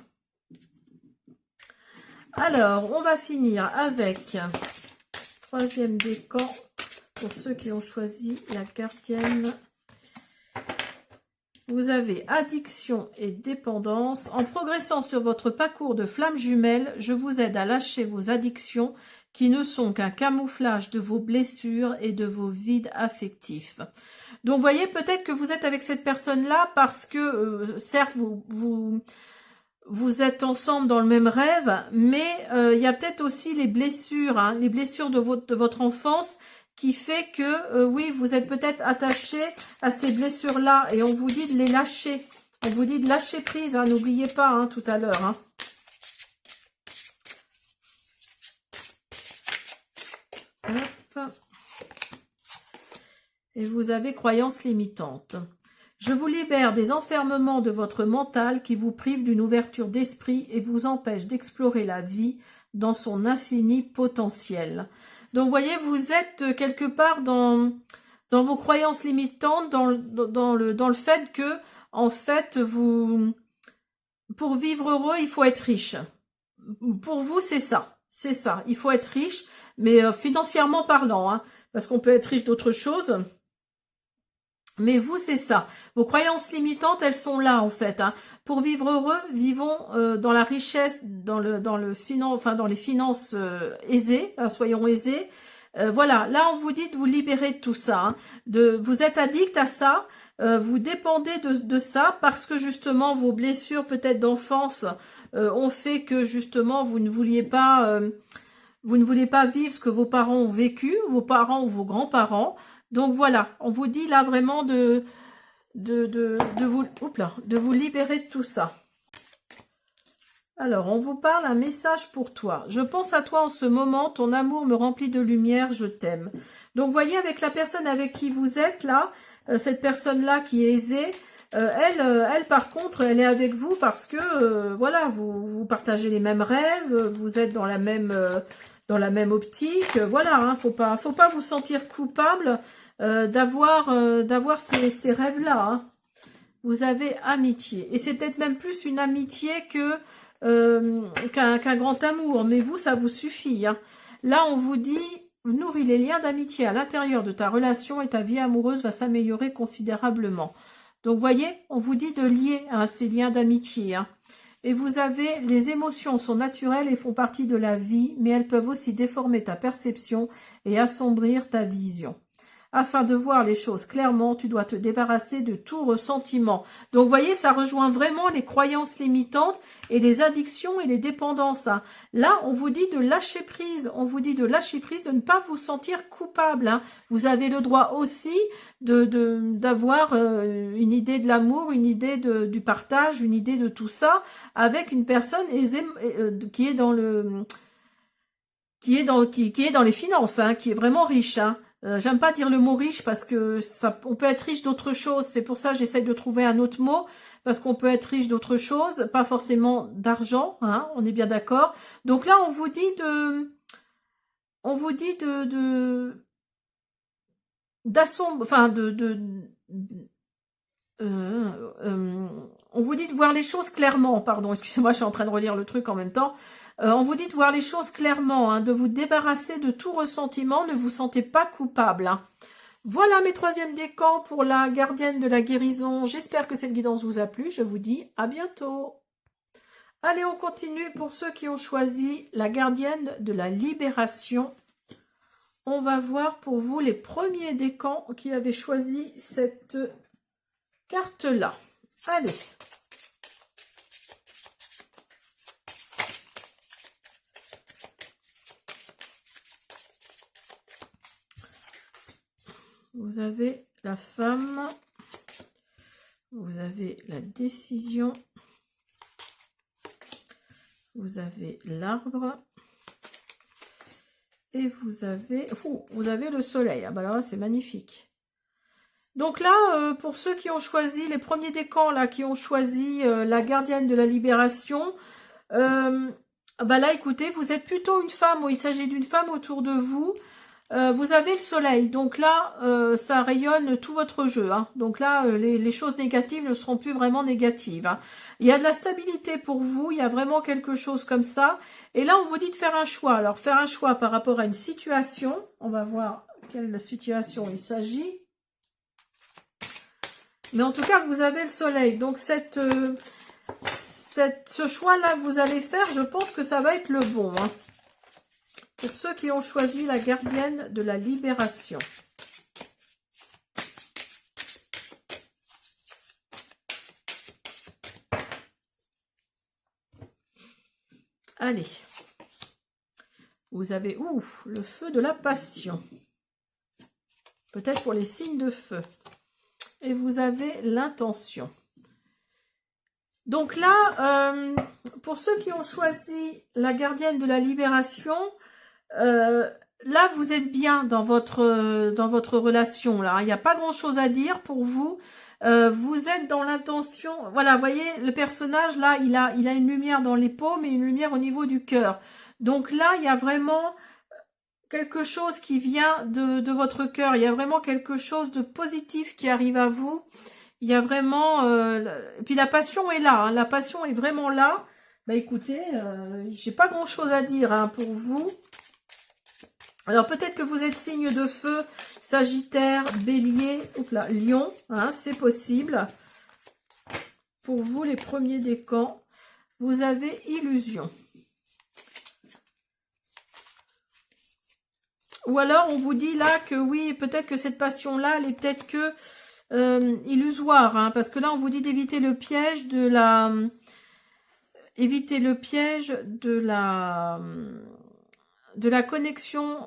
Alors, on va finir avec troisième décan pour ceux qui ont choisi la gardienne. Vous avez addiction et dépendance. En progressant sur votre parcours de flamme jumelle, je vous aide à lâcher vos addictions qui ne sont qu'un camouflage de vos blessures et de vos vides affectifs. Donc, voyez, peut-être que vous êtes avec cette personne-là parce que, certes, vous êtes ensemble dans le même rêve, mais il y a peut-être aussi les blessures, hein, les blessures de votre enfance qui fait que, oui, vous êtes peut-être attaché à ces blessures-là et on vous dit de les lâcher. On vous dit de lâcher prise, hein, n'oubliez pas, hein, tout à l'heure. Hein. Hop. Et vous avez croyances limitantes. Je vous libère des enfermements de votre mental qui vous privent d'une ouverture d'esprit et vous empêchent d'explorer la vie dans son infini potentiel. Donc, vous voyez, vous êtes quelque part dans vos croyances limitantes, dans le fait que, en fait, pour vivre heureux, il faut être riche. Pour vous, c'est ça. C'est ça. Il faut être riche, mais financièrement parlant, hein, parce qu'on peut être riche d'autres choses. Mais vous, c'est ça. Vos croyances limitantes, elles sont là, en fait. Hein. Pour vivre heureux, vivons dans la richesse, dans les finances aisées, hein, soyons aisés. Voilà, là, on vous dit de vous libérer de tout ça. Hein. Vous êtes addict à ça, vous dépendez de ça parce que, justement, vos blessures, peut-être d'enfance, ont fait que, justement, vous ne vouliez pas vivre ce que vos parents ont vécu, vos parents ou vos grands-parents. Donc voilà, on vous dit là vraiment de vous libérer de tout ça. Alors, on vous parle un message pour toi. Je pense à toi en ce moment, ton amour me remplit de lumière, je t'aime. Donc, voyez, avec la personne avec qui vous êtes là, cette personne-là qui est aisée, elle, par contre, elle est avec vous parce que, voilà, vous partagez les mêmes rêves, vous êtes dans la même optique, voilà, hein, faut pas vous sentir coupable d'avoir ces rêves-là. Hein. Vous avez amitié, et c'est peut-être même plus une amitié qu'un grand amour, mais vous, ça vous suffit. Hein. Là, on vous dit, nourris les liens d'amitié à l'intérieur de ta relation et ta vie amoureuse va s'améliorer considérablement. Donc, voyez, on vous dit de lier hein, ces liens d'amitié. Hein. Et vous avez, les émotions sont naturelles et font partie de la vie, mais elles peuvent aussi déformer ta perception et assombrir ta vision. Afin de voir les choses clairement, tu dois te débarrasser de tout ressentiment. Donc, vous voyez, ça rejoint vraiment les croyances limitantes et les addictions et les dépendances. Hein. Là, on vous dit de lâcher prise. On vous dit de lâcher prise, de ne pas vous sentir coupable. Hein. Vous avez le droit aussi d'avoir une idée de l'amour, une idée du partage, une idée de tout ça avec une personne qui est dans les finances, hein, qui est vraiment riche. Hein. J'aime pas dire le mot riche parce que on peut être riche d'autre chose. C'est pour ça que j'essaie de trouver un autre mot parce qu'on peut être riche d'autre chose, pas forcément d'argent. Hein, on est bien d'accord. Donc là, on vous dit on vous dit on vous dit de voir les choses clairement. Pardon, excusez-moi, je suis en train de relire le truc en même temps. On vous dit de voir les choses clairement, hein, de vous débarrasser de tout ressentiment, ne vous sentez pas coupable. Hein. Voilà mes troisièmes décans pour la gardienne de la guérison. J'espère que cette guidance vous a plu. Je vous dis à bientôt. Allez, on continue pour ceux qui ont choisi la gardienne de la libération. On va voir pour vous les premiers décans qui avaient choisi cette carte-là. Allez. Vous avez la femme, vous avez la décision, vous avez l'arbre, et vous avez le soleil. Ah bah là, c'est magnifique. Donc là, pour ceux qui ont choisi, les premiers décans là, qui ont choisi la gardienne de la libération, bah là, écoutez, vous êtes plutôt une femme, il s'agit d'une femme autour de vous. Vous avez le soleil, donc là, ça rayonne tout votre jeu. Hein. Donc là, les choses négatives ne seront plus vraiment négatives. Hein. Il y a de la stabilité pour vous, il y a vraiment quelque chose comme ça. Et là, on vous dit de faire un choix. Alors, faire un choix par rapport à une situation. On va voir quelle situation il s'agit. Mais en tout cas, vous avez le soleil. Donc, ce choix-là que vous allez faire, je pense que ça va être le bon. Hein. Pour ceux qui ont choisi la gardienne de la libération. Allez. Vous avez, le feu de la passion. Peut-être pour les signes de feu. Et vous avez l'intention. Donc là, pour ceux qui ont choisi la gardienne de la libération, là, vous êtes bien dans votre relation. Là, il n'y a pas grand-chose à dire pour vous. Vous êtes dans l'intention. Voilà, vous voyez, le personnage, là, il a une lumière dans les paumes et une lumière au niveau du cœur. Donc là, il y a vraiment quelque chose qui vient de votre cœur. Il y a vraiment quelque chose de positif qui arrive à vous. Il y a vraiment... et puis la passion est là. Hein, la passion est vraiment là. Bah écoutez, j'ai pas grand-chose à dire hein, pour vous. Alors peut-être que vous êtes signe de feu, Sagittaire, Bélier, Lion, hein, c'est possible. Pour vous, les premiers décans, vous avez illusion. Ou alors on vous dit là que oui, peut-être que cette passion-là, elle est peut-être que illusoire, hein, parce que là on vous dit d'éviter le piège de la... Éviter le piège de la connexion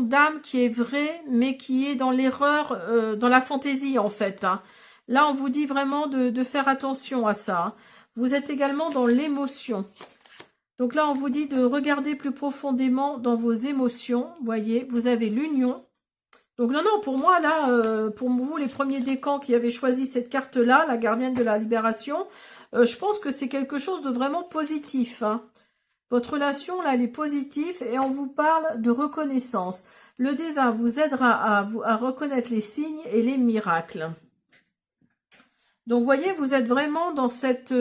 d'âme qui est vraie, mais qui est dans l'erreur, dans la fantaisie en fait. Hein. Là, on vous dit vraiment de faire attention à ça. Hein. Vous êtes également dans l'émotion. Donc là, on vous dit de regarder plus profondément dans vos émotions. Vous voyez, vous avez l'union. Donc non, pour moi, là, pour vous, les premiers décans qui avaient choisi cette carte-là, la gardienne de la libération, je pense que c'est quelque chose de vraiment positif. Hein. Votre relation, là, elle est positive et on vous parle de reconnaissance. Le D20 vous aidera à reconnaître les signes et les miracles. Donc, vous voyez, vous êtes vraiment dans cette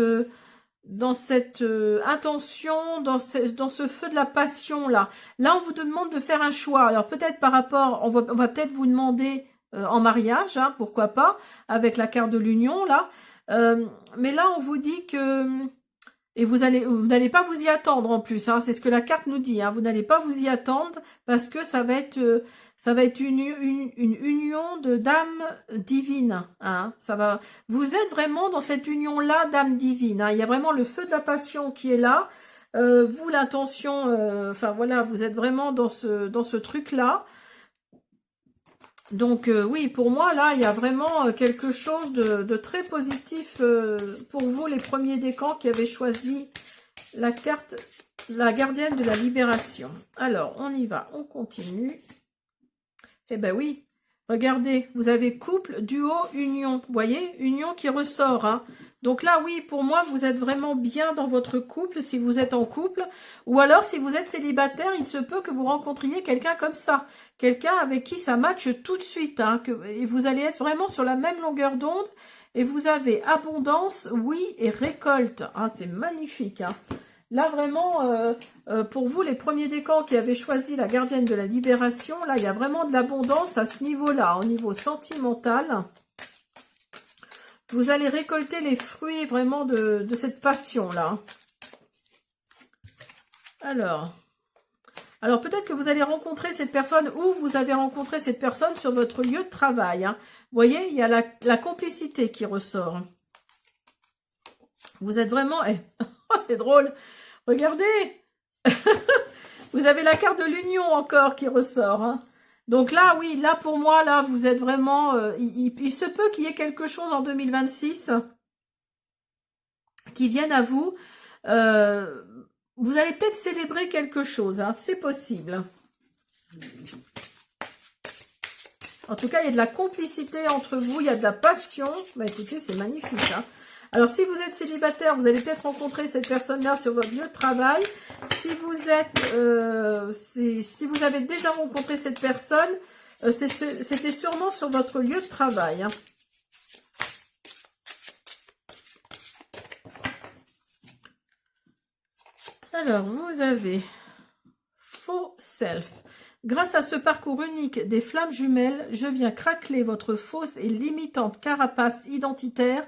intention, dans ce feu de la passion, là. Là, on vous demande de faire un choix. Alors, peut-être par rapport, on va peut-être vous demander en mariage, hein, pourquoi pas, avec la carte de l'union, là. Mais là, on vous dit que... Et vous n'allez pas vous y attendre en plus, hein, c'est ce que la carte nous dit. Hein, vous n'allez pas vous y attendre parce que ça va être une union de d'âme divine. Hein, vous êtes vraiment dans cette union-là d'âme divine. Hein, il y a vraiment le feu de la passion qui est là. Vous, l'intention, enfin voilà, vous êtes vraiment dans ce truc-là. Donc oui, pour moi, là, il y a vraiment quelque chose de très positif pour vous, les premiers décans qui avaient choisi la carte, la gardienne de la libération. Alors, on y va, on continue. Eh ben oui, regardez, vous avez couple, duo, union. Vous voyez, union qui ressort. Hein. Donc là, oui, pour moi, vous êtes vraiment bien dans votre couple, si vous êtes en couple. Ou alors, si vous êtes célibataire, il se peut que vous rencontriez quelqu'un comme ça. Quelqu'un avec qui ça matche tout de suite. Hein, et vous allez être vraiment sur la même longueur d'onde. Et vous avez abondance, oui, et récolte. Ah, c'est magnifique. Hein. Là, vraiment, pour vous, les premiers décans qui avaient choisi la gardienne de la libération, là, il y a vraiment de l'abondance à ce niveau-là, au niveau sentimental. Vous allez récolter les fruits vraiment de cette passion-là. Alors peut-être que vous allez rencontrer cette personne ou vous avez rencontré cette personne sur votre lieu de travail. Hein. Vous voyez, il y a la complicité qui ressort. Vous êtes vraiment... Oh, c'est drôle. Regardez. Vous avez la carte de l'union encore qui ressort. Hein. Donc là, oui, là pour moi, là, vous êtes vraiment... il se peut qu'il y ait quelque chose en 2026 qui vienne à vous. Vous allez peut-être célébrer quelque chose, hein, c'est possible. En tout cas, il y a de la complicité entre vous, il y a de la passion. Bah écoutez, c'est magnifique, hein. Alors, si vous êtes célibataire, vous allez peut-être rencontrer cette personne-là sur votre lieu de travail. Si vous êtes, si vous avez déjà rencontré cette personne, c'était sûrement sur votre lieu de travail, hein. Alors, vous avez faux self. Grâce à ce parcours unique des flammes jumelles, je viens craqueler votre fausse et limitante carapace identitaire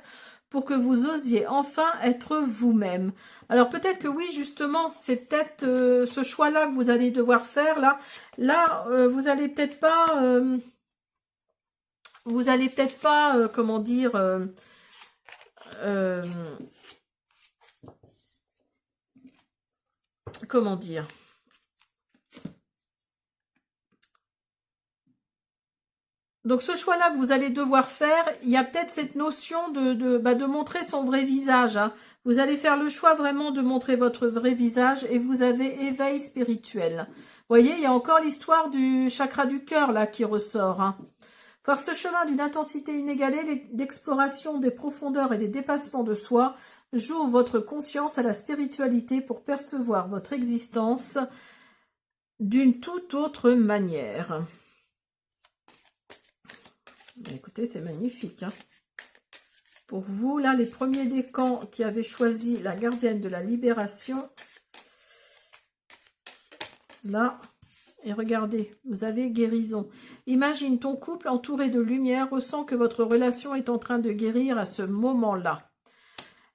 pour que vous osiez enfin être vous-même. Alors peut-être que oui, justement, c'est peut-être ce choix-là que vous allez devoir faire. Là, vous allez peut-être pas, comment dire, comment dire. Donc ce choix-là que vous allez devoir faire, il y a peut-être cette notion de montrer son vrai visage, hein. Vous allez faire le choix vraiment de montrer votre vrai visage et vous avez éveil spirituel. Vous voyez, il y a encore l'histoire du chakra du cœur là qui ressort, hein. Par ce chemin d'une intensité inégalée d'exploration des profondeurs et des dépassements de soi, j'ouvre votre conscience à la spiritualité pour percevoir votre existence d'une toute autre manière. Écoutez, c'est magnifique, hein. Pour vous, là, les premiers décans qui avaient choisi la gardienne de la libération, là, et regardez, vous avez guérison. Imagine ton couple entouré de lumière, ressent que votre relation est en train de guérir à ce moment-là.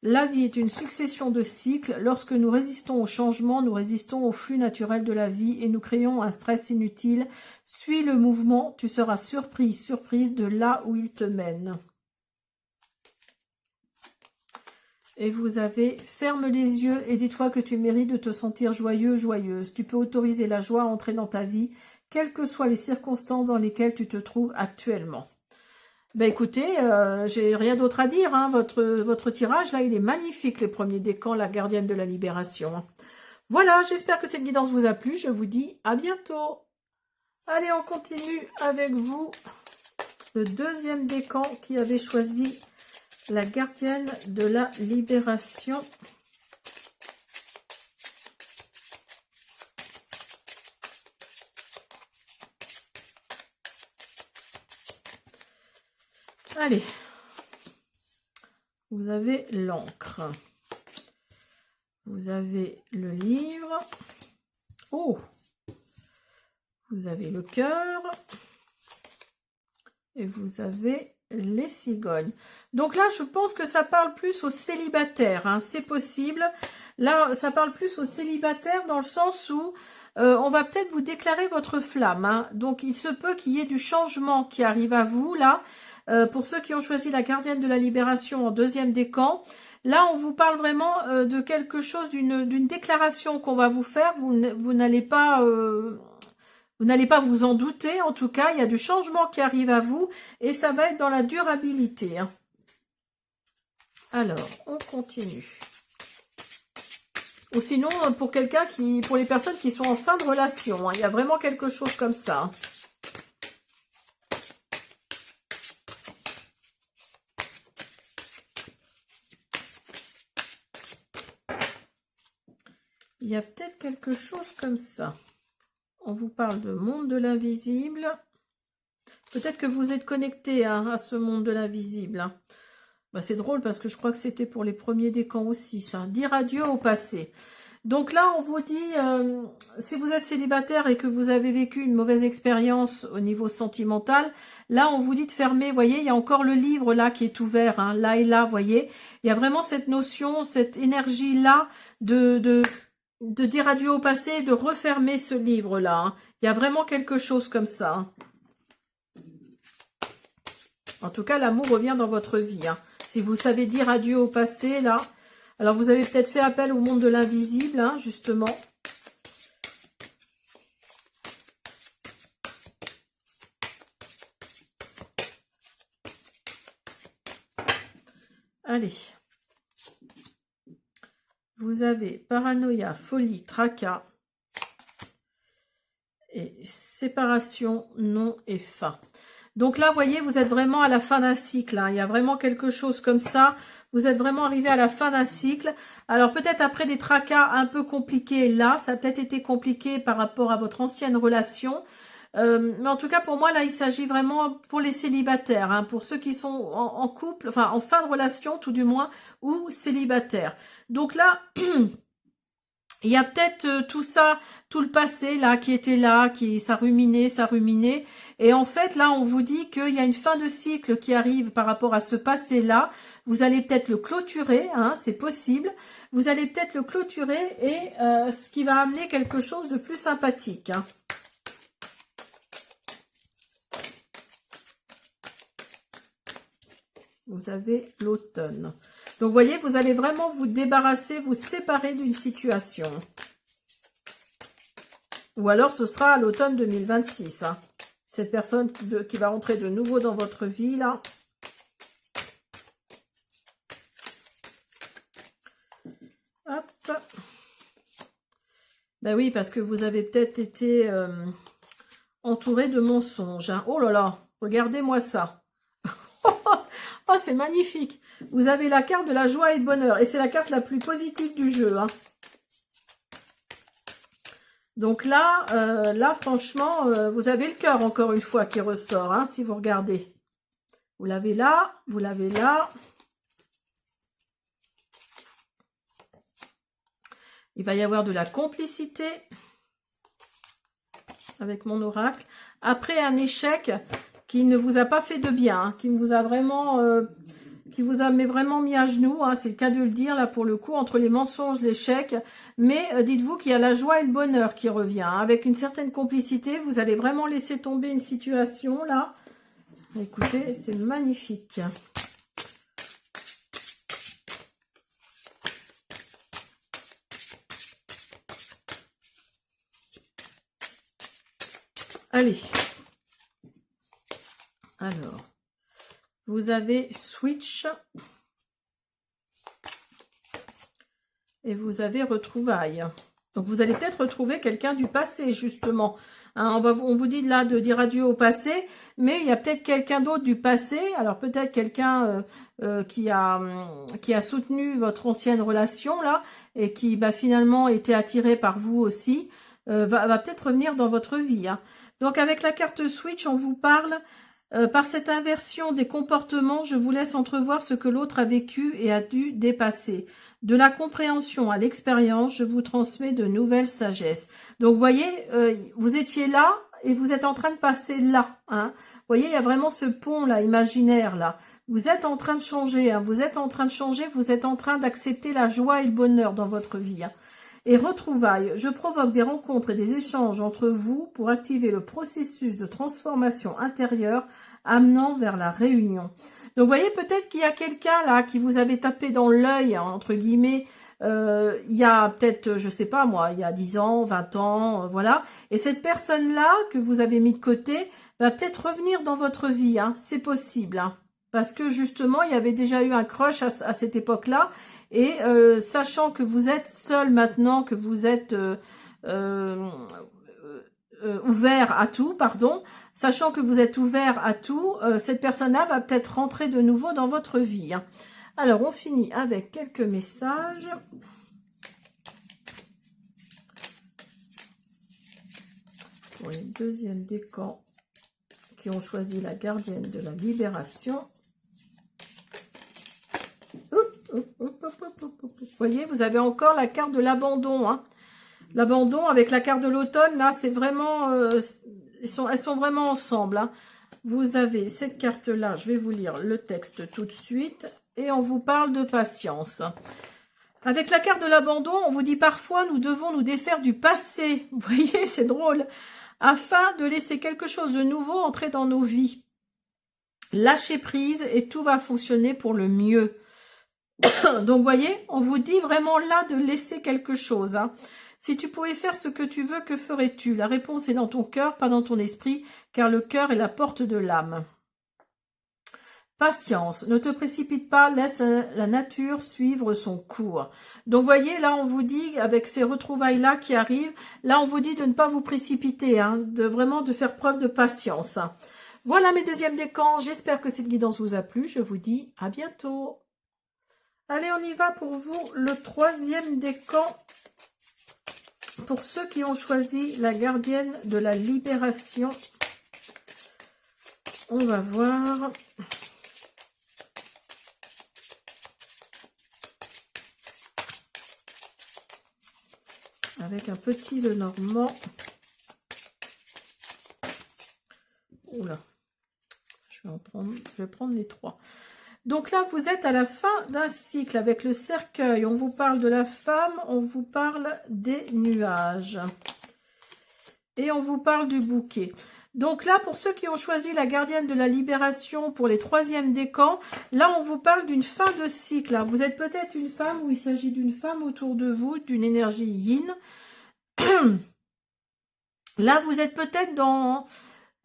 La vie est une succession de cycles. Lorsque nous résistons au changement, nous résistons au flux naturel de la vie et nous créons un stress inutile. Suis le mouvement, tu seras surprise de là où il te mène. Et vous avez, ferme les yeux et dis-toi que tu mérites de te sentir joyeux, joyeuse. Tu peux autoriser la joie à entrer dans ta vie, quelles que soient les circonstances dans lesquelles tu te trouves actuellement. Ben écoutez, j'ai rien d'autre à dire, hein. Votre tirage, là, il est magnifique, les premiers décans, la gardienne de la libération. Voilà, j'espère que cette guidance vous a plu. Je vous dis à bientôt. Allez, on continue avec vous. Le deuxième décan qui avait choisi la gardienne de la libération. Allez, vous avez l'encre, vous avez le livre, oh, vous avez le cœur, et vous avez les cigognes. Donc là, je pense que ça parle plus aux célibataires, hein, c'est possible. Là, ça parle plus aux célibataires dans le sens où on va peut-être vous déclarer votre flamme, hein. Donc, il se peut qu'il y ait du changement qui arrive à vous, là. Pour ceux qui ont choisi la gardienne de la libération en deuxième décan, là, on vous parle vraiment de quelque chose, d'une déclaration qu'on va vous faire. Vous n'allez pas vous en douter. En tout cas, il y a du changement qui arrive à vous et ça va être dans la durabilité, hein. Alors, on continue. Ou sinon, pour les personnes qui sont en fin de relation, hein, il y a vraiment quelque chose comme ça, hein. Il y a peut-être quelque chose comme ça. On vous parle de monde de l'invisible. Peut-être que vous êtes connecté, hein, à ce monde de l'invisible, hein. Bah, c'est drôle parce que je crois que c'était pour les premiers décans aussi, ça. Dire adieu au passé. Donc là, on vous dit, si vous êtes célibataire et que vous avez vécu une mauvaise expérience au niveau sentimental, là, on vous dit de fermer. Vous voyez, il y a encore le livre là qui est ouvert, hein, là et là, vous voyez. Il y a vraiment cette notion, cette énergie-là de dire adieu au passé, de refermer ce livre-là, hein. Il y a vraiment quelque chose comme ça, hein. En tout cas, l'amour revient dans votre vie, hein. Si vous savez dire adieu au passé, là. Alors, vous avez peut-être fait appel au monde de l'invisible, hein, justement. Allez. Vous avez paranoïa, folie, tracas et séparation, non et fin. Donc là, vous voyez, vous êtes vraiment à la fin d'un cycle. Hein. Il y a vraiment quelque chose comme ça. Vous êtes vraiment arrivé à la fin d'un cycle. Alors peut-être après des tracas un peu compliqués là, ça a peut-être été compliqué par rapport à votre ancienne relation. Mais en tout cas, pour moi, là, il s'agit vraiment pour les célibataires, hein, pour ceux qui sont en couple, enfin en fin de relation tout du moins, ou célibataires. Donc là, il y a peut-être tout ça, tout le passé là qui était là, qui ça ruminait. Et en fait, là, on vous dit qu'il y a une fin de cycle qui arrive par rapport à ce passé-là. Vous allez peut-être le clôturer, hein, c'est possible. Vous allez peut-être le clôturer et ce qui va amener quelque chose de plus sympathique. Hein. Vous avez l'automne. Donc, vous voyez, vous allez vraiment vous débarrasser, vous séparer d'une situation. Ou alors, ce sera à l'automne 2026. Hein. Cette personne qui va rentrer de nouveau dans votre vie, là. Hop. Ben oui, parce que vous avez peut-être été entouré de mensonges. Hein. Oh là là, regardez-moi ça. Oh, c'est magnifique. Vous avez la carte de la joie et le bonheur. Et c'est la carte la plus positive du jeu. Hein. Donc là, franchement, vous avez le cœur, encore une fois, qui ressort, hein, si vous regardez. Vous l'avez là, vous l'avez là. Il va y avoir de la complicité avec mon oracle. Après un échec qui ne vous a pas fait de bien, hein, qui vous a vraiment mis à genoux, hein, c'est le cas de le dire, là, pour le coup, entre les mensonges, l'échec. Mais dites-vous qu'il y a la joie et le bonheur qui revient. Hein. Avec une certaine complicité, vous allez vraiment laisser tomber une situation, là. Écoutez, c'est magnifique. Allez. Alors, vous avez switch et vous avez retrouvailles. Donc, vous allez peut-être retrouver quelqu'un du passé, justement. Hein, on vous dit là de dire adieu au passé, mais il y a peut-être quelqu'un d'autre du passé. Alors, peut-être quelqu'un qui a soutenu votre ancienne relation, là, et qui finalement était attiré par vous aussi, va peut-être revenir dans votre vie. Hein. Donc, avec la carte switch, on vous parle... par cette inversion des comportements, je vous laisse entrevoir ce que l'autre a vécu et a dû dépasser. De la compréhension à l'expérience, je vous transmets de nouvelles sagesses. Donc, vous voyez, vous étiez là et vous êtes en train de passer là. Hein. Vous voyez, il y a vraiment ce pont-là, imaginaire, là. Vous êtes en train de changer, hein. Vous êtes en train de changer, vous êtes en train d'accepter la joie et le bonheur dans votre vie. Hein. Et retrouvailles, je provoque des rencontres et des échanges entre vous pour activer le processus de transformation intérieure amenant vers la réunion. Donc, vous voyez, peut-être qu'il y a quelqu'un là qui vous avait tapé dans l'œil, hein, entre guillemets, il y a peut-être, je sais pas moi, il y a 10 ans, 20 ans, voilà. Et cette personne-là que vous avez mis de côté va peut-être revenir dans votre vie, hein, c'est possible, hein, parce que justement, il y avait déjà eu un crush à cette époque-là. Et sachant que vous êtes seul maintenant, que vous êtes ouvert à tout, pardon, sachant que vous êtes ouvert à tout, cette personne-là va peut-être rentrer de nouveau dans votre vie. Hein. Alors, on finit avec quelques messages. Pour les deuxièmes décans qui ont choisi la gardienne de la libération. Vous voyez, vous avez encore la carte de l'abandon. Hein. L'abandon avec la carte de l'automne, là, c'est vraiment... elles sont vraiment ensemble. Hein. Vous avez cette carte-là, je vais vous lire le texte tout de suite. Et on vous parle de patience. Avec la carte de l'abandon, on vous dit parfois, nous devons nous défaire du passé. Vous voyez, c'est drôle. Afin de laisser quelque chose de nouveau entrer dans nos vies. Lâchez prise et tout va fonctionner pour le mieux. Donc, vous voyez, on vous dit vraiment là de laisser quelque chose. Hein. Si tu pouvais faire ce que tu veux, que ferais-tu? La réponse est dans ton cœur, pas dans ton esprit, car le cœur est la porte de l'âme. Patience, ne te précipite pas, laisse la nature suivre son cours. Donc, voyez, là, on vous dit, avec ces retrouvailles-là qui arrivent, là, on vous dit de ne pas vous précipiter, hein, vraiment de faire preuve de patience. Voilà mes deuxièmes décans, j'espère que cette guidance vous a plu, je vous dis à bientôt. Allez, on y va pour vous, le troisième décan, pour ceux qui ont choisi la gardienne de la libération. On va voir... avec un petit Lenormand. Oula, je vais prendre les trois. Donc là, vous êtes à la fin d'un cycle avec le cercueil. On vous parle de la femme, on vous parle des nuages. Et on vous parle du bouquet. Donc là, pour ceux qui ont choisi la gardienne de la libération pour les troisièmes décans, là, on vous parle d'une fin de cycle. Vous êtes peut-être une femme ou il s'agit d'une femme autour de vous, d'une énergie yin. Là, vous êtes peut-être dans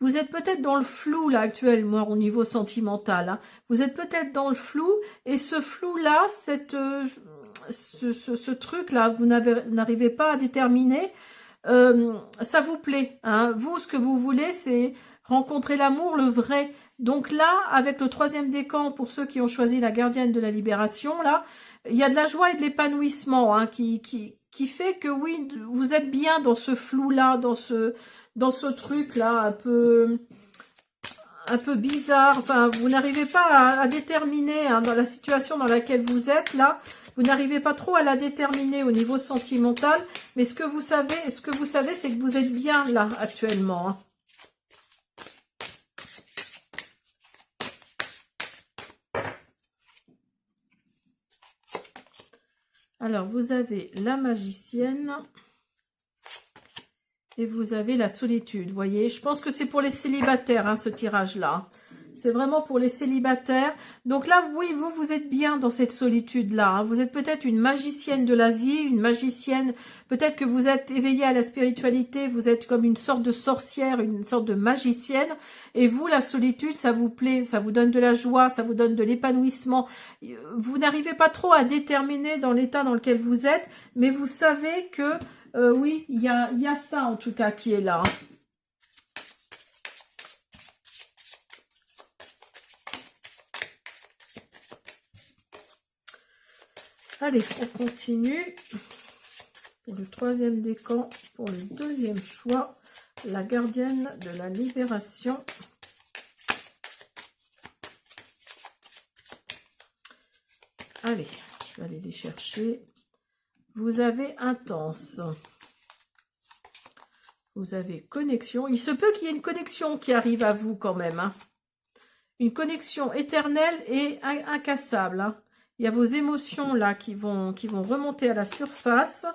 le flou, là, actuellement, au niveau sentimental. Hein. Vous êtes peut-être dans le flou, et ce flou-là, ce truc-là, vous n'arrivez pas à déterminer, ça vous plaît. Hein. Vous, ce que vous voulez, c'est rencontrer l'amour, le vrai. Donc là, avec le troisième décan, pour ceux qui ont choisi la gardienne de la libération, là, il y a de la joie et de l'épanouissement, hein, qui fait que oui, vous êtes bien dans ce flou-là, dans ce truc-là, un peu bizarre. Enfin, vous n'arrivez pas à déterminer, hein, dans la situation dans laquelle vous êtes, là, vous n'arrivez pas trop à la déterminer au niveau sentimental, mais ce que vous savez, c'est que vous êtes bien là, actuellement, hein. Alors, vous avez la magicienne et vous avez la solitude, vous voyez. Je pense que c'est pour les célibataires, hein, ce tirage-là. C'est vraiment pour les célibataires. Donc là, oui, vous êtes bien dans cette solitude-là. Hein. Vous êtes peut-être une magicienne de la vie, une magicienne. Peut-être que vous êtes éveillée à la spiritualité. Vous êtes comme une sorte de sorcière, une sorte de magicienne. Et vous, la solitude, ça vous plaît, ça vous donne de la joie, ça vous donne de l'épanouissement. Vous n'arrivez pas trop à déterminer dans l'état dans lequel vous êtes, mais vous savez que, oui, il y a ça en tout cas qui est là. Allez, on continue pour le troisième décan, pour le deuxième choix, la gardienne de la libération. Allez, je vais aller les chercher. Vous avez intense. Vous avez connexion. Il se peut qu'il y ait une connexion qui arrive à vous quand même. Hein. Une connexion éternelle et incassable. Hein. Il y a vos émotions là qui vont remonter à la surface.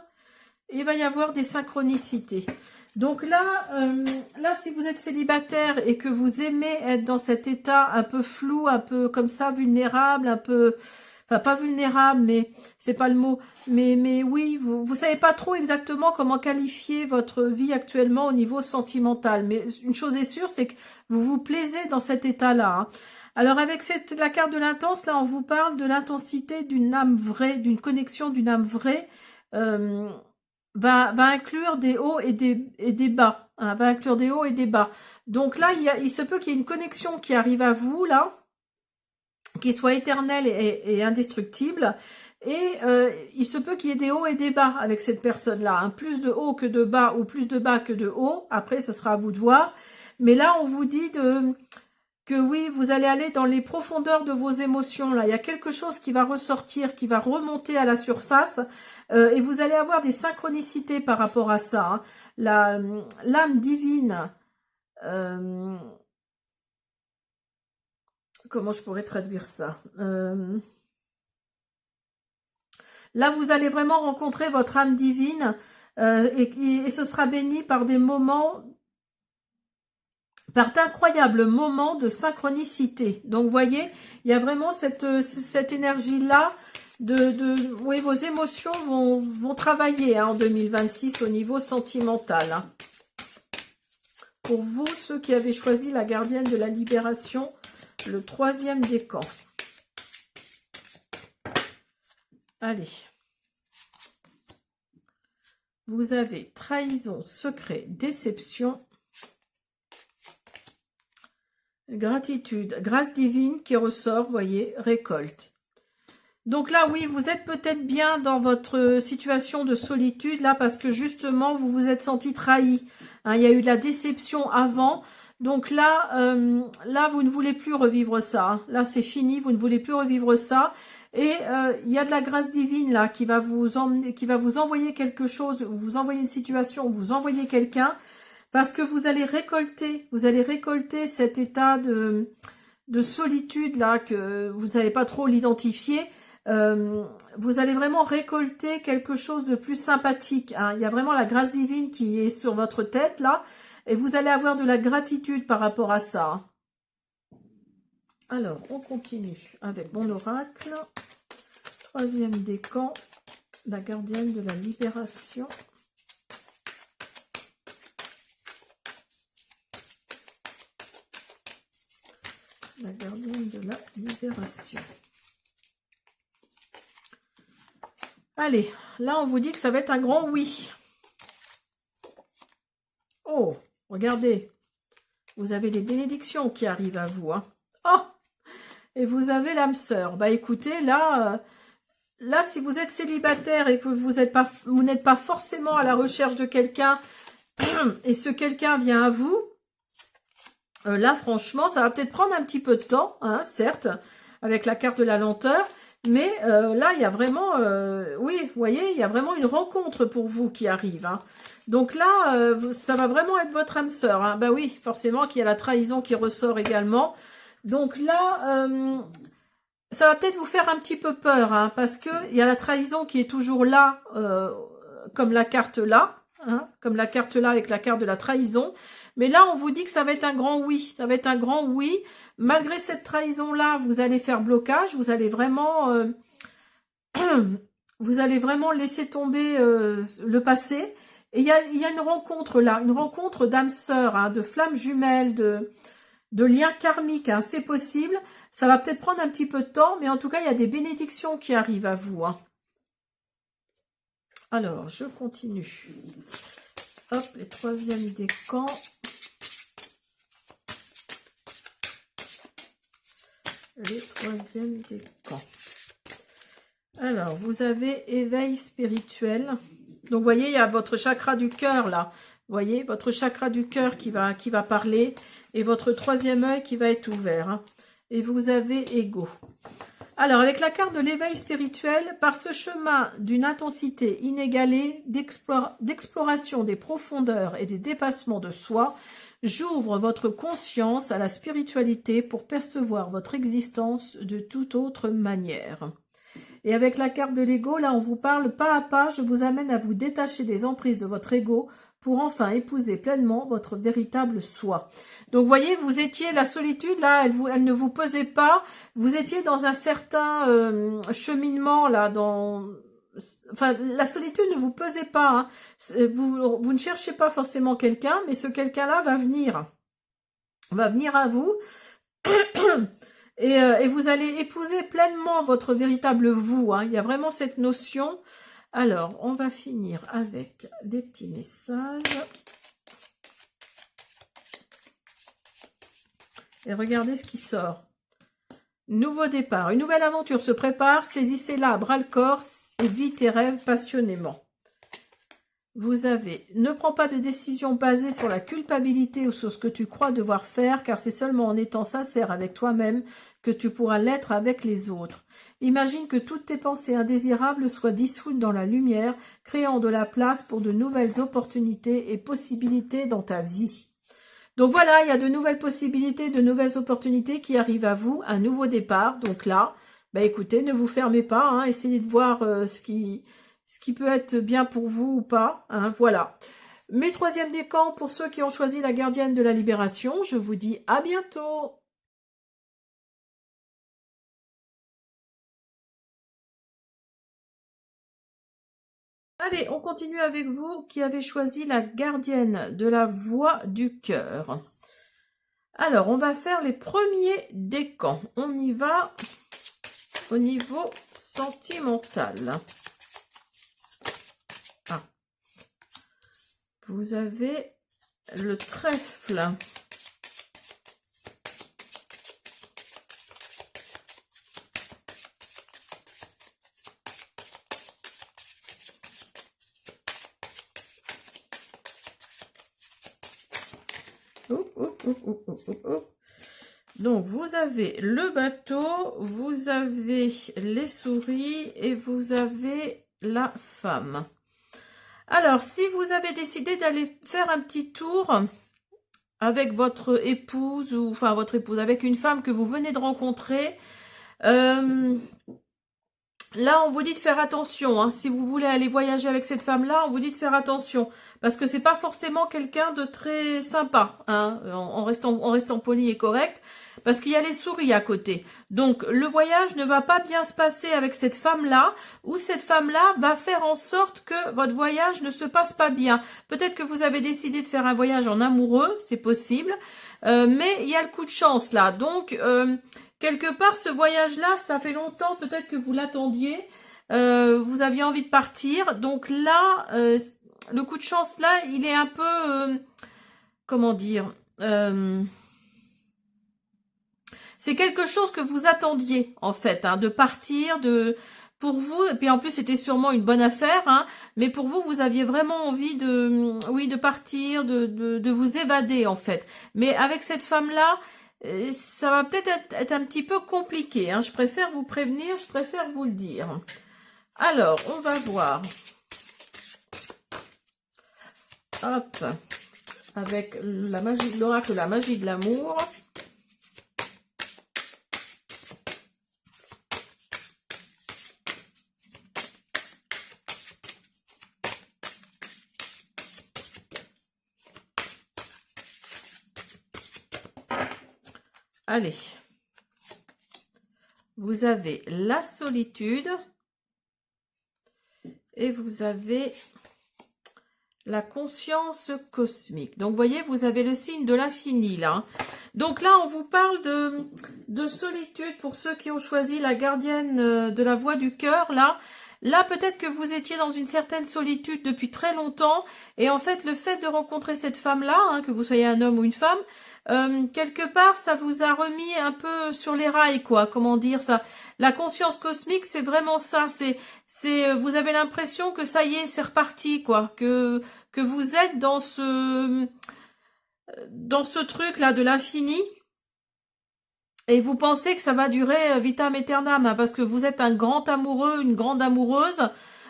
Et il va y avoir des synchronicités. Donc là, si vous êtes célibataire et que vous aimez être dans cet état un peu flou, un peu comme ça, vulnérable, un peu... Enfin, pas vulnérable, mais c'est pas le mot. Mais oui, vous savez pas trop exactement comment qualifier votre vie actuellement au niveau sentimental. Mais une chose est sûre, c'est que vous vous plaisez dans cet état-là. Hein. Alors avec la carte de l'intense, là, on vous parle de l'intensité d'une âme vraie, d'une connexion d'une âme vraie, va inclure des hauts et des bas. Hein, va inclure des hauts et des bas. Donc là, il se peut qu'il y ait une connexion qui arrive à vous, là, qui soit éternelle et indestructible. Et il se peut qu'il y ait des hauts et des bas avec cette personne-là. Hein, plus de hauts que de bas ou plus de bas que de hauts. Après, ce sera à vous de voir. Mais là, on vous dit que oui, vous allez aller dans les profondeurs de vos émotions. Là, il y a quelque chose qui va ressortir, qui va remonter à la surface, et vous allez avoir des synchronicités par rapport à ça. Hein. L'âme divine, comment je pourrais traduire ça? Là, vous allez vraiment rencontrer votre âme divine, et ce sera béni par des moments, par d'incroyables moments de synchronicité. Donc, vous voyez, il y a vraiment cette énergie-là oui, vos émotions vont travailler, hein, en 2026 au niveau sentimental. Hein. Pour vous, ceux qui avaient choisi la gardienne de la libération le troisième décan. Allez. Vous avez trahison, secret, déception, gratitude, grâce divine qui ressort, voyez, récolte. Donc là, oui, vous êtes peut-être bien dans votre situation de solitude, là, parce que justement, vous vous êtes senti trahi. Hein, il y a eu de la déception avant. Donc là, là, vous ne voulez plus revivre ça. Hein. Là, c'est fini, vous ne voulez plus revivre ça. Et il y a de la grâce divine là qui va vous emmener, qui va vous envoyer quelque chose, vous envoyer une situation, vous envoyer quelqu'un, parce que vous allez récolter cet état de solitude là que vous n'allez pas trop l'identifier. Vous allez vraiment récolter quelque chose de plus sympathique. Hein. Il y a vraiment la grâce divine qui est sur votre tête là, et vous allez avoir de la gratitude par rapport à ça. Hein. Alors, on continue avec mon oracle. Troisième décan, la gardienne de la libération. La gardienne de la libération. Allez, là on vous dit que ça va être un grand oui. Oh, regardez, vous avez des bénédictions qui arrivent à vous. Hein. Oh! Et vous avez l'âme sœur. Bah écoutez, là, là, si vous êtes célibataire et que vous n'êtes pas forcément à la recherche de quelqu'un et ce quelqu'un vient à vous, là, franchement, ça va peut-être prendre un petit peu de temps, hein, certes, avec la carte de la lenteur, mais là, il y a vraiment, oui, vous voyez, il y a vraiment une rencontre pour vous qui arrive. Hein. Donc là, ça va vraiment être votre âme sœur. Hein. Bah oui, forcément qu'il y a la trahison qui ressort également. Donc là, ça va peut-être vous faire un petit peu peur, hein, parce que il y a la trahison qui est toujours là, comme la carte là, hein, comme la carte là avec la carte de la trahison. Mais là, on vous dit que ça va être un grand oui, ça va être un grand oui. Malgré cette trahison-là, vous allez faire blocage, vous allez vraiment, vous allez vraiment laisser tomber le passé. Et il y a une rencontre là, une rencontre d'âmes sœurs, hein, de flammes jumelles, de liens karmiques, hein, c'est possible. Ça va peut-être prendre un petit peu de temps, mais en tout cas, il y a des bénédictions qui arrivent à vous. Hein. Alors, je continue. Hop, les troisièmes décans. Les troisièmes décans. Alors, vous avez éveil spirituel. Donc, vous voyez, il y a votre chakra du cœur, là. Vous voyez, votre chakra du cœur qui va parler et votre troisième œil qui va être ouvert. Hein. Et vous avez ego. Alors, avec la carte de l'éveil spirituel, par ce chemin d'une intensité inégalée, d'exploration des profondeurs et des dépassements de soi, j'ouvre votre conscience à la spiritualité pour percevoir votre existence de toute autre manière. Et avec la carte de l'ego, là, on vous parle pas à pas, je vous amène à vous détacher des emprises de votre ego pour enfin épouser pleinement votre véritable soi. Donc, vous voyez, vous étiez, la solitude, là, elle ne vous pesait pas. Vous étiez dans un certain cheminement, là, enfin, la solitude ne vous pesait pas. Hein. Vous ne cherchez pas forcément quelqu'un, mais ce quelqu'un-là va venir. Va venir à vous. Et vous allez épouser pleinement votre véritable vous. Hein. Il y a vraiment cette notion. Alors, on va finir avec des petits messages. Et regardez ce qui sort. Nouveau départ. Une nouvelle aventure se prépare. Saisissez-la à bras-le-corps et vis tes rêves passionnément. Vous avez « Ne prends pas de décision basée sur la culpabilité ou sur ce que tu crois devoir faire, car c'est seulement en étant sincère avec toi-même que tu pourras l'être avec les autres. Imagine que toutes tes pensées indésirables soient dissoutes dans la lumière, créant de la place pour de nouvelles opportunités et possibilités dans ta vie. » Donc voilà, il y a de nouvelles possibilités, de nouvelles opportunités qui arrivent à vous, un nouveau départ. Donc là, bah écoutez, ne vous fermez pas, hein, essayez de voir ce qui peut être bien pour vous ou pas. Hein, voilà. Mes troisièmes décans, pour ceux qui ont choisi la gardienne de la libération, je vous dis à bientôt. Allez, on continue avec vous qui avez choisi la gardienne de la voix du cœur. Alors, on va faire les premiers décans. On y va au niveau sentimental. Ah. Vous avez le trèfle. Donc, vous avez le bateau, vous avez les souris et vous avez la femme. Alors, si vous avez décidé d'aller faire un petit tour avec votre épouse, ou enfin votre épouse, avec une femme que vous venez de rencontrer, là, on vous dit de faire attention. Hein. Si vous voulez aller voyager avec cette femme-là, on vous dit de faire attention. Parce que c'est pas forcément quelqu'un de très sympa, hein, en restant poli et correct. Parce qu'il y a les souris à côté. Donc, le voyage ne va pas bien se passer avec cette femme-là, ou cette femme-là va faire en sorte que votre voyage ne se passe pas bien. Peut-être que vous avez décidé de faire un voyage en amoureux, c'est possible. Mais il y a le coup de chance là. Donc, quelque part, ce voyage-là, ça fait longtemps peut-être que vous l'attendiez. Vous aviez envie de partir. Donc là, le coup de chance là, il est un peu... comment dire c'est quelque chose que vous attendiez, en fait, hein, de partir, pour vous, et puis en plus c'était sûrement une bonne affaire, hein, mais pour vous, vous aviez vraiment envie de partir, de vous évader, en fait. Mais avec cette femme-là, ça va peut-être être un petit peu compliqué, hein. Je préfère vous prévenir, je préfère vous le dire. Alors, on va voir. Hop, avec la magie de l'oracle, la magie de l'amour. Allez, vous avez la solitude et vous avez la conscience cosmique. Donc, vous voyez, vous avez le signe de l'infini, là. Donc là, on vous parle de solitude pour ceux qui ont choisi la gardienne de la voie du cœur, là. Là, peut-être que vous étiez dans une certaine solitude depuis très longtemps. Et en fait, le fait de rencontrer cette femme-là, hein, que vous soyez un homme ou une femme, quelque part, ça vous a remis un peu sur les rails, quoi. Comment dire ça? La conscience cosmique, c'est vraiment ça. Vous avez l'impression que ça y est, c'est reparti, quoi. Que vous êtes dans ce truc-là de l'infini. Et vous pensez que ça va durer vitam aeternam, hein, parce que vous êtes un grand amoureux, une grande amoureuse.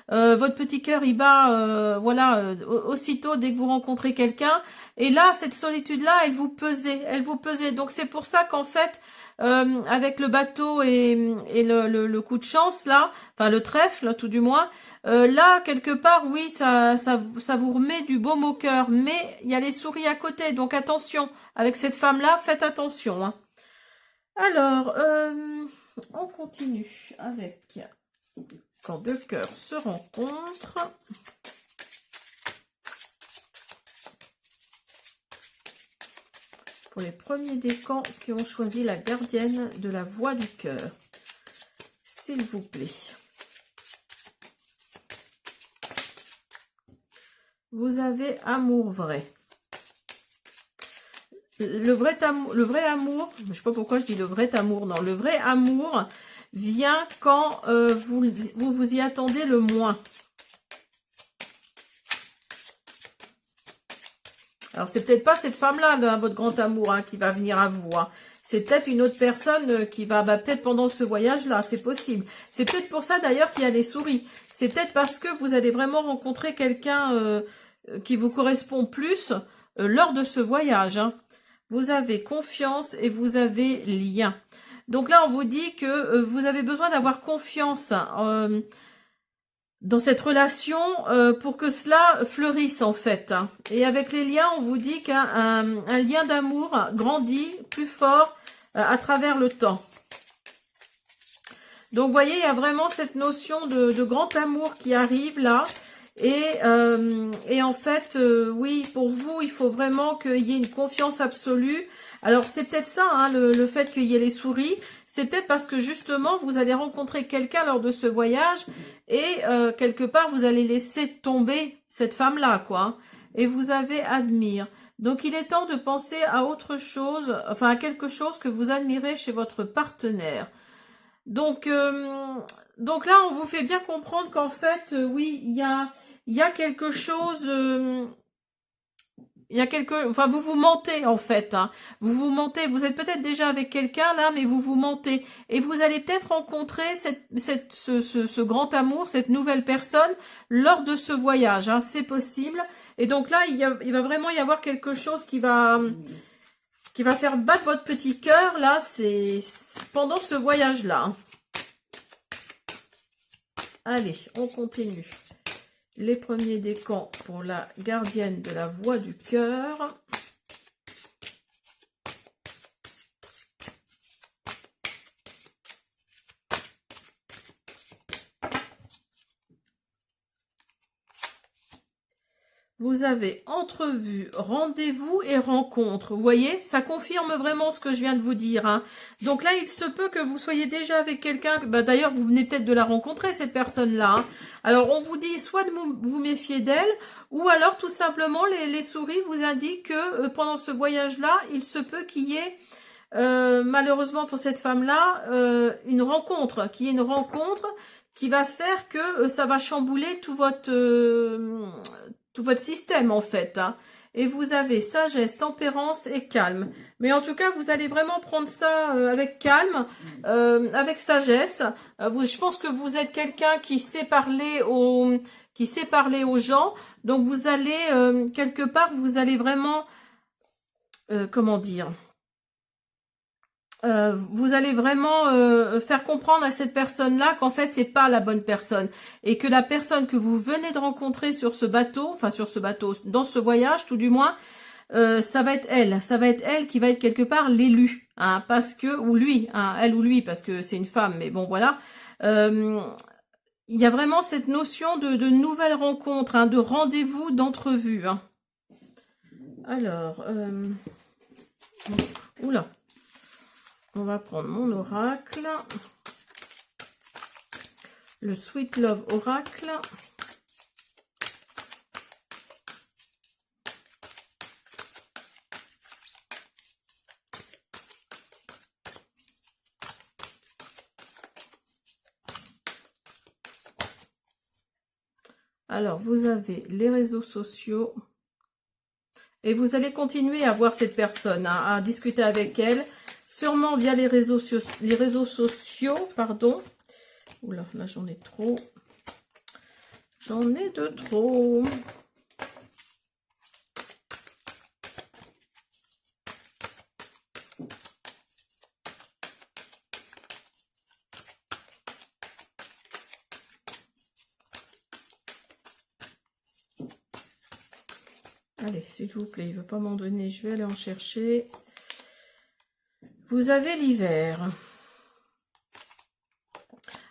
Votre petit cœur, il bat, voilà, aussitôt dès que vous rencontrez quelqu'un. Et là, cette solitude-là, elle vous pesait. Donc c'est pour ça qu'en fait, avec le bateau et le coup de chance là, enfin le trèfle tout du moins, là quelque part, oui, ça vous remet du baume au cœur. Mais il y a les souris à côté, donc attention. Avec cette femme-là, faites attention. Hein. Alors, on continue avec quand deux cœurs se rencontrent. Pour les premiers décans qui ont choisi la gardienne de la voie du cœur, s'il vous plaît. Vous avez amour vrai. Le vrai amour, je ne sais pas pourquoi je dis le vrai amour, non, le vrai amour vient quand vous y attendez le moins. Alors, c'est peut-être pas cette femme-là, votre grand amour, hein, qui va venir à vous. Hein. C'est peut-être une autre personne qui va, peut-être pendant ce voyage-là, c'est possible. C'est peut-être pour ça, d'ailleurs, qu'il y a les souris. C'est peut-être parce que vous allez vraiment rencontrer quelqu'un qui vous correspond plus lors de ce voyage. Hein. Vous avez confiance et vous avez lien. Donc là, on vous dit que vous avez besoin d'avoir confiance dans cette relation pour que cela fleurisse en fait. Hein. Et avec les liens, on vous dit qu'un lien d'amour grandit plus fort à travers le temps. Donc, vous voyez, il y a vraiment cette notion de grand amour qui arrive là. Et en fait, oui, pour vous, il faut vraiment qu'il y ait une confiance absolue. Alors, c'est peut-être ça, hein, le fait qu'il y ait les souris. C'est peut-être parce que justement, vous allez rencontrer quelqu'un lors de ce voyage et quelque part, vous allez laisser tomber cette femme-là, quoi. Hein, et vous avez admire. Donc, il est temps de penser à autre chose, enfin à quelque chose que vous admirez chez votre partenaire. Donc, donc là, on vous fait bien comprendre qu'en fait, oui, il y a quelque chose... il y a enfin, vous vous mentez en fait, hein. Vous vous mentez. Vous êtes peut-être déjà avec quelqu'un là, mais vous vous mentez. Et vous allez peut-être rencontrer ce grand amour, cette nouvelle personne lors de ce voyage. Hein. C'est possible. Et donc là, il va vraiment y avoir quelque chose qui va faire battre votre petit cœur là. C'est pendant ce voyage-là. Hein. Allez, on continue. Les premiers décans pour la gardienne de la voix du cœur. Vous avez entrevue, rendez-vous et rencontre. Vous voyez, ça confirme vraiment ce que je viens de vous dire. Hein. Donc là, il se peut que vous soyez déjà avec quelqu'un. Bah, d'ailleurs, vous venez peut-être de la rencontrer, cette personne-là. Hein. Alors, on vous dit soit de vous méfier d'elle, ou alors tout simplement, les souris vous indiquent que pendant ce voyage-là, il se peut qu'il y ait, malheureusement pour cette femme-là, une rencontre. Qu'il y ait une rencontre qui va faire que ça va chambouler tout votre système en fait. Hein. Et vous avez sagesse, tempérance et calme. Mais en tout cas, vous allez vraiment prendre ça avec calme, avec sagesse. Je pense que vous êtes quelqu'un qui sait parler aux gens. Donc vous allez, quelque part, vous allez vraiment, comment dire, vous allez vraiment faire comprendre à cette personne-là qu'en fait c'est pas la bonne personne et que la personne que vous venez de rencontrer sur ce bateau, enfin sur ce bateau, dans ce voyage tout du moins, ça va être elle qui va être quelque part l'élu, hein, parce que ou lui, hein, elle ou lui parce que c'est une femme, mais bon voilà. Il y a vraiment cette notion de nouvelle rencontre, hein, de rendez-vous, d'entrevue. Hein. Alors, oula. On va prendre mon oracle, le Sweet Love Oracle. Alors, vous avez les réseaux sociaux et vous allez continuer à voir cette personne, hein, à discuter avec elle. Sûrement via les réseaux sociaux, pardon. Oula, là j'en ai trop. J'en ai de trop. Allez, s'il vous plaît, il ne veut pas m'en donner, je vais aller en chercher. Vous avez l'hiver.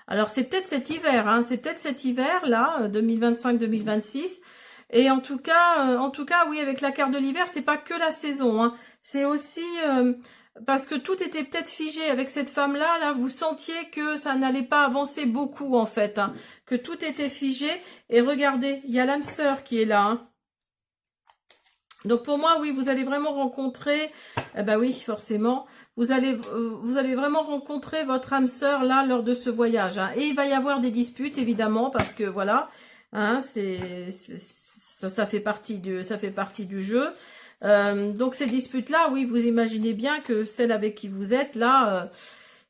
Alors, c'est peut-être cet hiver, hein, c'est peut-être cet hiver-là, 2025-2026. Et en tout cas, oui, avec la carte de l'hiver, c'est pas que la saison. Hein, c'est aussi parce que tout était peut-être figé avec cette femme-là. Là, vous sentiez que ça n'allait pas avancer beaucoup, en fait. Hein, que tout était figé. Et regardez, il y a l'âme sœur qui est là. Hein. Donc, pour moi, oui, vous allez vraiment rencontrer... Eh ben oui, forcément... Vous allez vraiment rencontrer votre âme sœur là lors de ce voyage. Hein. Et il va y avoir des disputes évidemment parce que voilà, hein, ça fait partie du jeu. Donc ces disputes là, oui, vous imaginez bien que celle avec qui vous êtes là,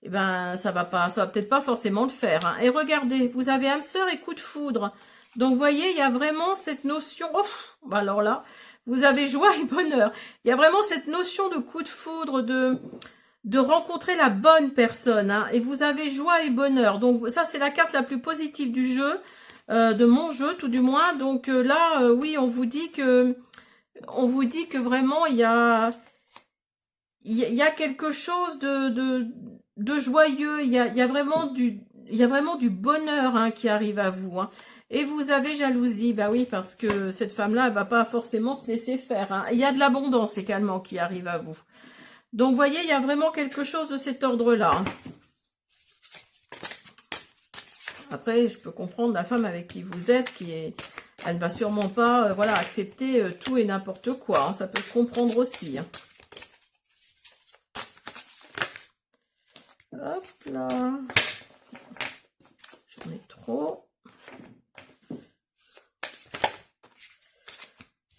eh ben ça va peut-être pas forcément le faire. Hein. Et regardez, vous avez âme sœur et coup de foudre. Donc vous voyez, il y a vraiment cette notion. Oh, bah alors là, vous avez joie et bonheur. Il y a vraiment cette notion de coup de foudre, de rencontrer la bonne personne. Hein, et vous avez joie et bonheur. Donc ça, c'est la carte la plus positive du jeu, de mon jeu tout du moins. Donc là, oui, on vous dit que vraiment, il y a quelque chose de joyeux. Il y a vraiment du bonheur hein, qui arrive à vous. Hein. Et vous avez jalousie, bah oui, parce que cette femme-là, elle va pas forcément se laisser faire. Hein. Il y a de l'abondance également qui arrive à vous. Donc, vous voyez, il y a vraiment quelque chose de cet ordre-là. Après, je peux comprendre la femme avec qui vous êtes, elle ne va sûrement pas, voilà, accepter tout et n'importe quoi. Hein, ça peut se comprendre aussi. Hein. Hop là. J'en ai trop.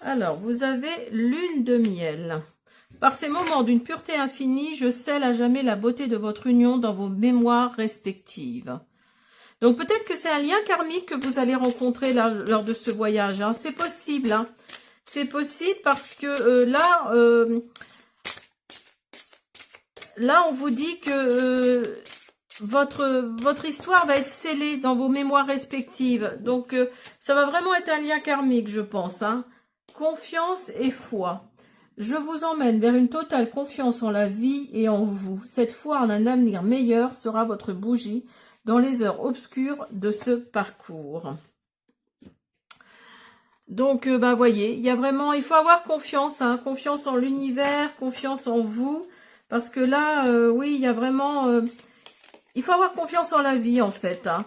Alors, vous avez lune de miel. Par ces moments d'une pureté infinie, je scelle à jamais la beauté de votre union dans vos mémoires respectives. Donc, peut-être que c'est un lien karmique que vous allez rencontrer lors de ce voyage. Hein. C'est possible. Hein. C'est possible parce que là, on vous dit que votre histoire va être scellée dans vos mémoires respectives. Donc, ça va vraiment être un lien karmique, je pense. Hein. Confiance et foi. Je vous emmène vers une totale confiance en la vie et en vous. Cette foi en un avenir meilleur sera votre bougie dans les heures obscures de ce parcours. Donc, voyez, il y a vraiment, il faut avoir confiance, hein, confiance en l'univers, confiance en vous, parce que là, oui, il y a vraiment, il faut avoir confiance en la vie, en fait, hein.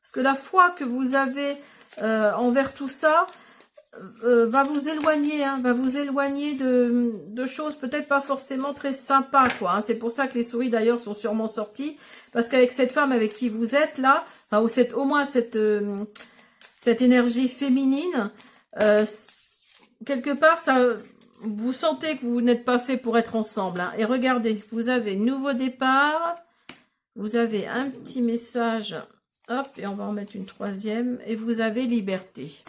Parce que la foi que vous avez envers tout ça, va vous éloigner, hein, va vous éloigner de choses peut-être pas forcément très sympas, quoi. Hein. C'est pour ça que les souris d'ailleurs sont sûrement sorties, parce qu'avec cette femme avec qui vous êtes là, enfin, ou au moins cette énergie féminine, quelque part, ça, vous sentez que vous n'êtes pas fait pour être ensemble. Hein. Et regardez, vous avez nouveau départ, vous avez un petit message, hop, et on va en mettre une troisième, et vous avez liberté.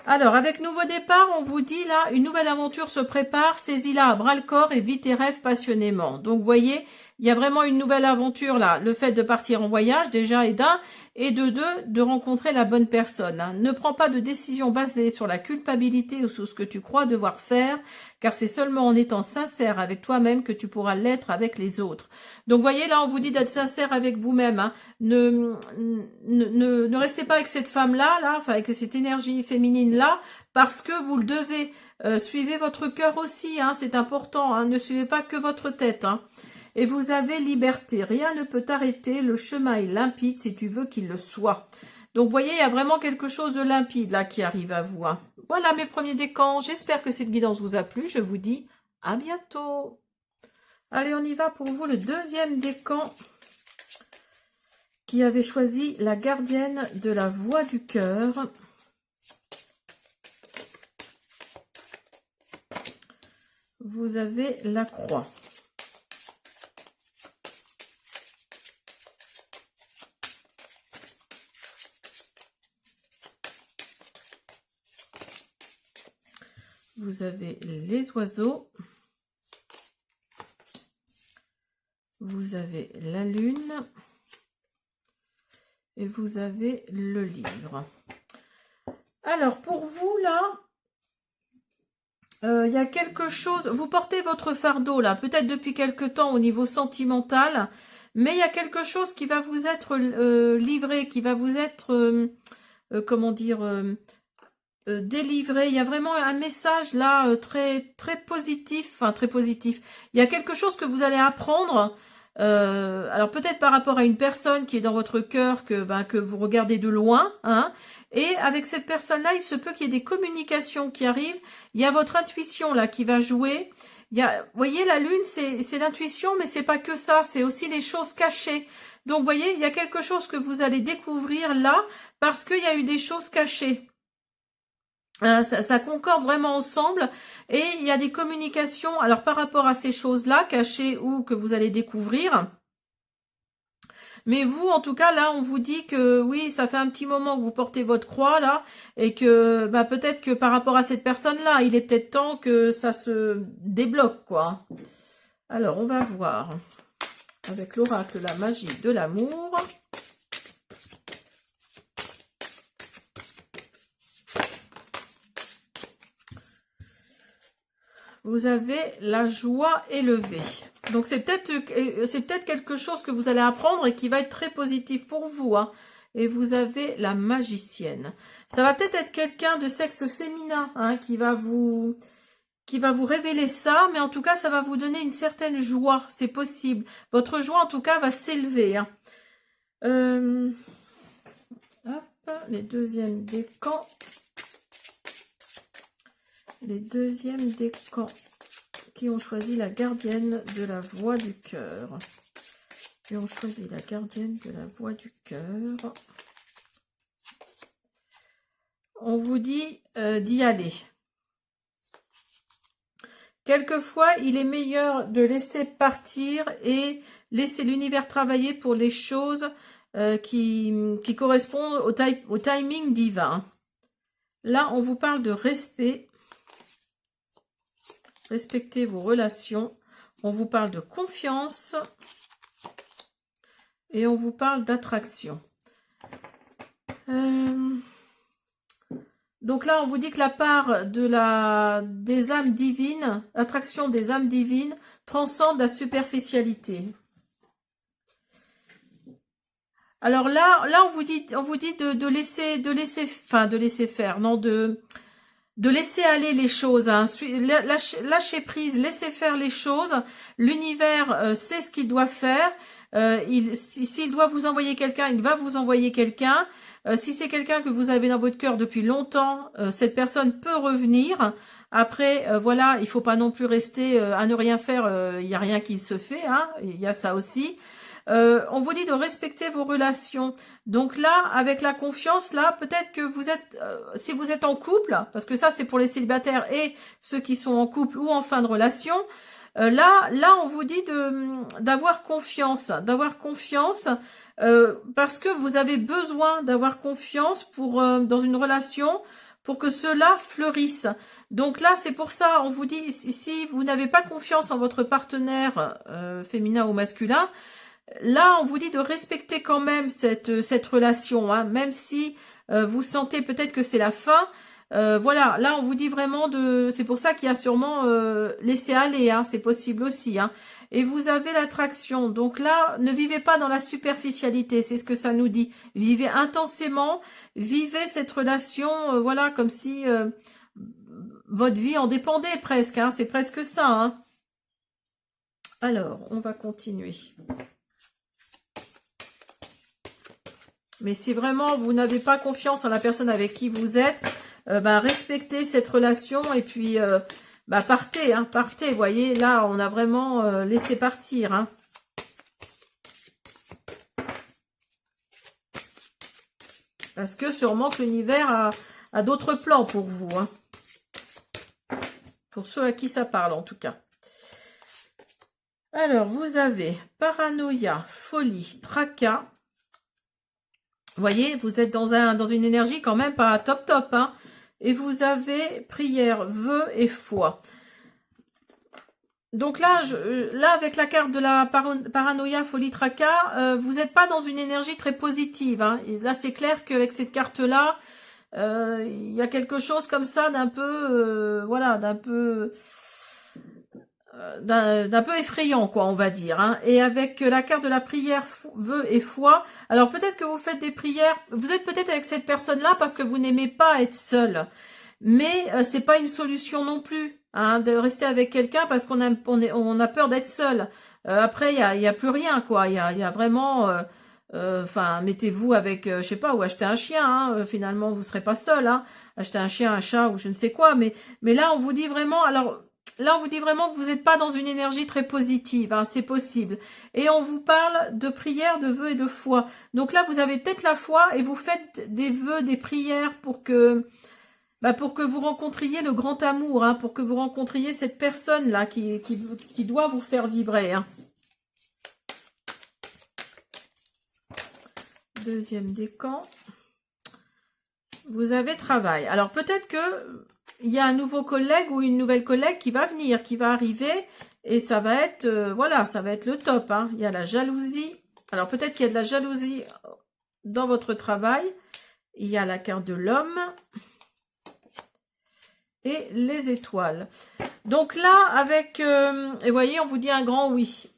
Alors, avec nouveau départ, on vous dit là, une nouvelle aventure se prépare, saisis-la à bras-le-corps et vis tes rêves passionnément. Donc, vous voyez, il y a vraiment une nouvelle aventure là. Le fait de partir en voyage, déjà, est d'un, et de deux, de rencontrer la bonne personne. Hein. Ne prends pas de décision basée sur la culpabilité ou sur ce que tu crois devoir faire, car c'est seulement en étant sincère avec toi-même que tu pourras l'être avec les autres. Donc, vous voyez, là, on vous dit d'être sincère avec vous-même. Hein. Ne restez pas avec cette femme-là, là, enfin, avec cette énergie féminine-là, parce que vous le devez. Suivez votre cœur aussi, hein, c'est important. Hein. Ne suivez pas que votre tête, hein. Et vous avez liberté, rien ne peut t'arrêter, le chemin est limpide si tu veux qu'il le soit. Donc, vous voyez, il y a vraiment quelque chose de limpide là qui arrive à vous. Hein. Voilà mes premiers décans, j'espère que cette guidance vous a plu, je vous dis à bientôt. Allez, on y va pour vous, le deuxième décan qui avait choisi la gardienne de la voix du cœur. Vous avez la croix. Vous avez les oiseaux. Vous avez la lune. Et vous avez le livre. Alors, pour vous, là, il y a quelque chose. Vous portez votre fardeau, là, peut-être depuis quelque temps au niveau sentimental. Mais il y a quelque chose qui va vous être livré, qui va vous être, comment dire... délivré. Il y a vraiment un message là très très positif, enfin très positif. Il y a quelque chose que vous allez apprendre. Alors peut-être par rapport à une personne qui est dans votre cœur que vous regardez de loin, hein. Et avec cette personne-là, il se peut qu'il y ait des communications qui arrivent. Il y a votre intuition là qui va jouer. Il y a, vous voyez, la lune, c'est l'intuition, mais c'est pas que ça. C'est aussi les choses cachées. Donc, vous voyez, il y a quelque chose que vous allez découvrir là parce qu'il y a eu des choses cachées. Ça concorde vraiment ensemble et il y a des communications, alors par rapport à ces choses-là, cachées ou que vous allez découvrir. Mais vous, en tout cas, là, on vous dit que oui, ça fait un petit moment que vous portez votre croix, là, et que peut-être que par rapport à cette personne-là, il est peut-être temps que ça se débloque, quoi. Alors, on va voir avec l'oracle la magie de l'amour. Vous avez la joie élevée. Donc, c'est peut-être quelque chose que vous allez apprendre et qui va être très positif pour vous. Hein. Et vous avez la magicienne. Ça va peut-être être quelqu'un de sexe féminin hein, qui va vous qui va vous révéler ça, mais en tout cas, ça va vous donner une certaine joie, c'est possible. Votre joie, en tout cas, va s'élever. Hein. Hop, les deuxièmes décans. Les deuxièmes décans qui ont choisi la gardienne de la voix du cœur. Qui ont choisi la gardienne de la voix du cœur. On vous dit d'y aller. Quelquefois, il est meilleur de laisser partir et laisser l'univers travailler pour les choses qui correspondent au timing divin. Là, on vous parle de respect. Respectez vos relations. On vous parle de confiance. Et on vous parle d'attraction. Donc là, on vous dit que la part des âmes divines, l'attraction des âmes divines, transcende la superficialité. Alors là, on vous dit de laisser faire, non, de laisser aller les choses, hein. Lâcher prise, laisser faire les choses. L'univers sait ce qu'il doit faire. S'il doit vous envoyer quelqu'un, il va vous envoyer quelqu'un. Si c'est quelqu'un que vous avez dans votre cœur depuis longtemps, cette personne peut revenir. Après, voilà, il faut pas non plus rester à ne rien faire. Il n'y a rien qui se fait, hein. Il y a ça aussi. On vous dit de respecter vos relations. Donc là, avec la confiance, là, peut-être que vous êtes, si vous êtes en couple, parce que ça, c'est pour les célibataires et ceux qui sont en couple ou en fin de relation. Là, on vous dit d'avoir confiance, parce que vous avez besoin d'avoir confiance dans une relation pour que cela fleurisse. Donc là, c'est pour ça, on vous dit, si vous n'avez pas confiance en votre partenaire féminin ou masculin, là, on vous dit de respecter quand même cette relation, hein, même si vous sentez peut-être que c'est la fin. Voilà, là on vous dit vraiment c'est pour ça qu'il y a sûrement laisser aller, hein, c'est possible aussi, hein. Et vous avez l'attraction, donc là ne vivez pas dans la superficialité, c'est ce que ça nous dit. Vivez intensément, vivez cette relation, voilà, comme si votre vie en dépendait presque, hein, c'est presque ça, hein. Alors, on va continuer. Mais si vraiment vous n'avez pas confiance en la personne avec qui vous êtes, respectez cette relation et puis partez, hein, partez. Vous voyez, là, on a vraiment laissé partir. Hein. Parce que sûrement que l'univers a d'autres plans pour vous. Hein. Pour ceux à qui ça parle, en tout cas. Alors, vous avez paranoïa, folie, tracas. Vous voyez, vous êtes dans une énergie quand même pas top, hein. Et vous avez prière, vœux et foi. Donc là, avec la carte de la paranoïa, folie, tracas, vous n'êtes pas dans une énergie très positive. Hein. Et là, c'est clair qu'avec cette carte-là, il y a quelque chose comme ça d'un peu, voilà, d'un peu effrayant, quoi, on va dire. Hein. Et avec la carte de la prière, vœux et foi, alors peut-être que vous faites des prières, vous êtes peut-être avec cette personne-là parce que vous n'aimez pas être seul. Mais c'est pas une solution non plus, hein, de rester avec quelqu'un parce qu'on a peur d'être seul. Après, il y a plus rien, quoi. Il y a vraiment, mettez-vous avec, je sais pas, ou achetez un chien. Hein, finalement, vous serez pas seul. Hein, achetez un chien, un chat ou je ne sais quoi. Mais là, on vous dit vraiment, alors. Là, on vous dit vraiment que vous n'êtes pas dans une énergie très positive, hein, c'est possible. Et on vous parle de prières, de vœux et de foi. Donc là, vous avez peut-être la foi et vous faites des vœux, des prières pour que vous rencontriez le grand amour, hein, pour que vous rencontriez cette personne-là qui doit vous faire vibrer. Hein. Deuxième décan. Vous avez travail. Alors peut-être que il y a un nouveau collègue ou une nouvelle collègue qui va venir, qui va arriver, et ça va être, voilà, ça va être le top. Hein. Il y a la jalousie. Alors peut-être qu'il y a de la jalousie dans votre travail. Il y a la carte de l'homme et les étoiles. Donc là, avec, et vous voyez, on vous dit un grand oui.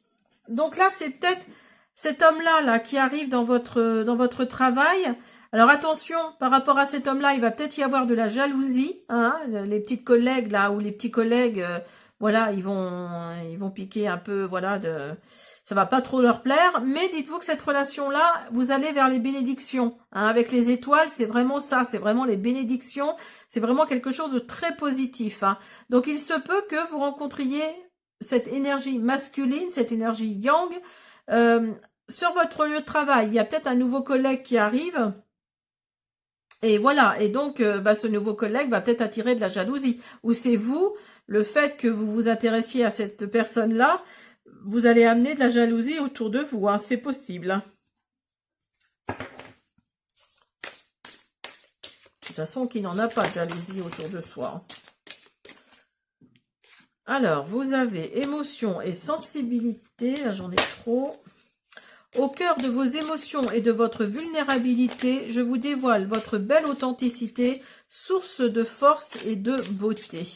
Donc là, c'est peut-être cet homme-là qui arrive dans votre travail. Alors attention, par rapport à cet homme-là, il va peut-être y avoir de la jalousie, hein, les petites collègues là, ou les petits collègues, voilà, ils vont piquer un peu, voilà, ça va pas trop leur plaire, mais dites-vous que cette relation-là, vous allez vers les bénédictions, hein, avec les étoiles, c'est vraiment ça, c'est vraiment les bénédictions, c'est vraiment quelque chose de très positif, hein. Donc il se peut que vous rencontriez cette énergie masculine, cette énergie yang, sur votre lieu de travail. Il y a peut-être un nouveau collègue qui arrive. Et voilà, et donc ce nouveau collègue va peut-être attirer de la jalousie. Ou c'est vous, le fait que vous vous intéressiez à cette personne-là, vous allez amener de la jalousie autour de vous, hein, c'est possible. Hein. De toute façon, qui n'en a pas de jalousie autour de soi. Alors, vous avez émotion et sensibilité, là j'en ai trop. Au cœur de vos émotions et de votre vulnérabilité, je vous dévoile votre belle authenticité, source de force et de beauté.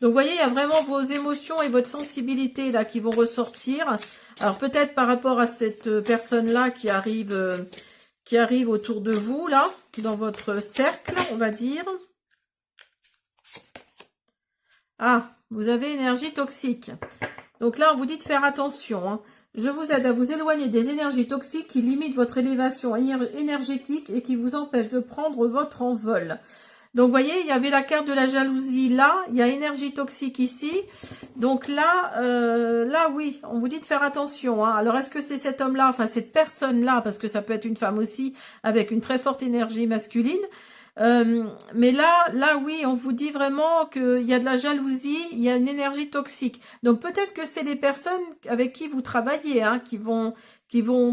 Donc, vous voyez, il y a vraiment vos émotions et votre sensibilité là qui vont ressortir. Alors, peut-être par rapport à cette personne-là qui arrive autour de vous, là, dans votre cercle, on va dire. Ah, vous avez énergie toxique. Donc là, on vous dit de faire attention, hein. Je vous aide à vous éloigner des énergies toxiques qui limitent votre élévation énergétique et qui vous empêchent de prendre votre envol. Donc, vous voyez, il y avait la carte de la jalousie là, il y a énergie toxique ici. Donc là, oui, on vous dit de faire attention, hein. Alors, est-ce que c'est cet homme-là, enfin cette personne-là, parce que ça peut être une femme aussi, avec une très forte énergie masculine. Mais là, oui, on vous dit vraiment qu'il y a de la jalousie, il y a une énergie toxique. Donc peut-être que c'est les personnes avec qui vous travaillez, hein, qui vont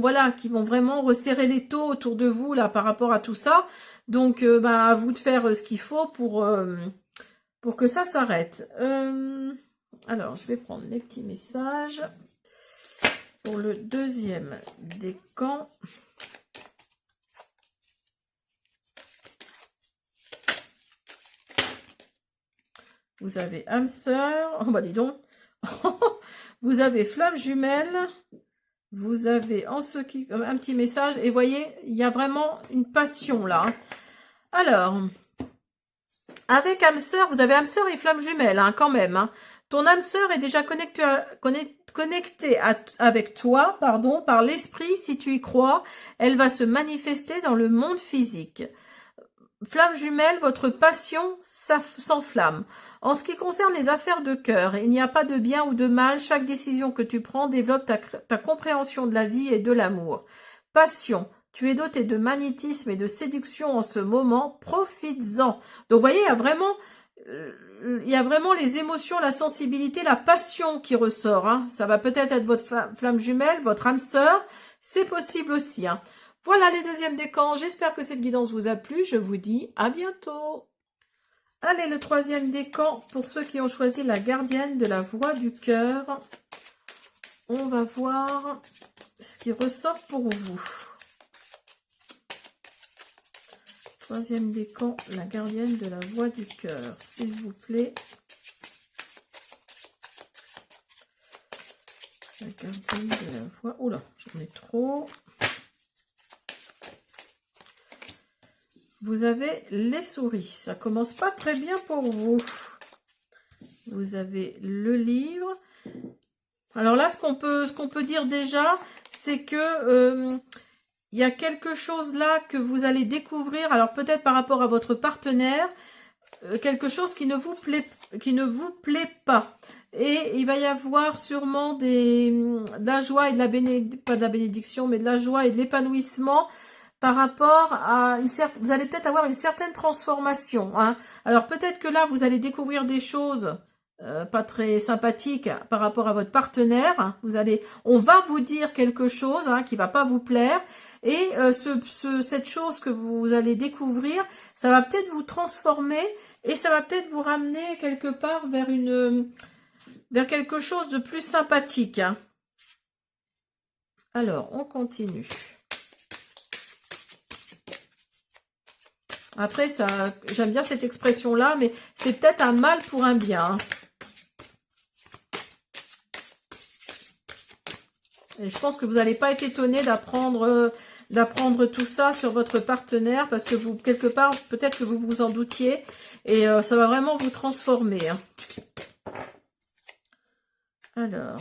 vraiment resserrer les taux autour de vous là par rapport à tout ça. Donc, à vous de faire ce qu'il faut pour que ça s'arrête. Alors, je vais prendre les petits messages pour le deuxième décan. Vous avez âme sœur. Oh bah dis donc. Vous avez flamme jumelle. Vous avez un petit message. Et voyez, il y a vraiment une passion là. Hein. Alors, avec âme sœur, vous avez âme sœur et flamme jumelle, hein, quand même. Hein. Ton âme sœur est déjà connectée avec toi, pardon, par l'esprit, si tu y crois. Elle va se manifester dans le monde physique. Flamme jumelle, votre passion s'enflamme. En ce qui concerne les affaires de cœur, il n'y a pas de bien ou de mal. Chaque décision que tu prends développe ta compréhension de la vie et de l'amour. Passion, tu es doté de magnétisme et de séduction en ce moment. Profites-en. Donc, vous voyez, il y a vraiment les émotions, la sensibilité, la passion qui ressort. Hein. Ça va peut-être être votre flamme jumelle, votre âme sœur. C'est possible aussi. Hein. Voilà les deuxièmes décans. J'espère que cette guidance vous a plu. Je vous dis à bientôt. Allez, le troisième décan, pour ceux qui ont choisi la gardienne de la voix du cœur. On va voir ce qui ressort pour vous. Troisième décan, la gardienne de la voix du cœur. S'il vous plaît. La gardienne de la voix. Oula, j'en ai trop. Vous avez les souris. Ça commence pas très bien pour vous. Vous avez le livre. Alors là, ce qu'on peut dire déjà, c'est que il y a quelque chose là que vous allez découvrir. Alors peut-être par rapport à votre partenaire, quelque chose qui ne vous plaît pas. Et il va y avoir sûrement de la joie et de pas de la bénédiction, mais de la joie et de l'épanouissement. Par rapport à vous allez peut-être avoir une certaine transformation. Hein. Alors peut-être que là, vous allez découvrir des choses pas très sympathiques par rapport à votre partenaire. Hein. On va vous dire quelque chose hein, qui va pas vous plaire. Et cette chose que vous allez découvrir, ça va peut-être vous transformer et ça va peut-être vous ramener quelque part vers quelque chose de plus sympathique. Hein. Alors, on continue. Après, j'aime bien cette expression-là, mais c'est peut-être un mal pour un bien. Et je pense que vous n'allez pas être étonné d'apprendre d'apprendre tout ça sur votre partenaire parce que vous, quelque part, peut-être que vous vous en doutiez et ça va vraiment vous transformer. Hein. Alors,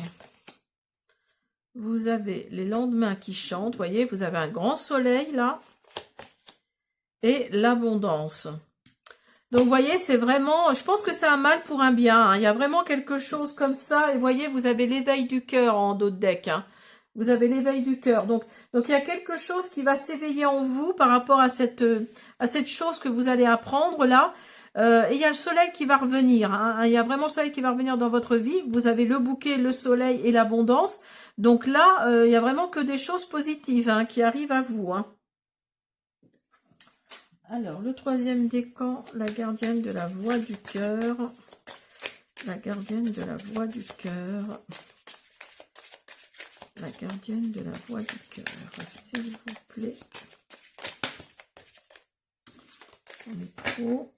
vous avez les lendemains qui chantent, vous voyez, vous avez un grand soleil là et l'abondance. Donc, vous voyez, c'est vraiment, je pense que c'est un mal pour un bien. Hein. Il y a vraiment quelque chose comme ça. Et vous voyez, vous avez l'éveil du cœur en dos de deck. Hein. Vous avez l'éveil du cœur. Donc, il y a quelque chose qui va s'éveiller en vous par rapport à cette chose que vous allez apprendre là. Et il y a le soleil qui va revenir. Hein. Il y a vraiment le soleil qui va revenir dans votre vie. Vous avez le bouquet, le soleil et l'abondance. Donc là, il y a vraiment que des choses positives hein, qui arrivent à vous. Hein. Alors, le troisième décan, la gardienne de la voix du cœur. La gardienne de la voix du cœur. La gardienne de la voix du cœur, s'il vous plaît. J'en ai trop.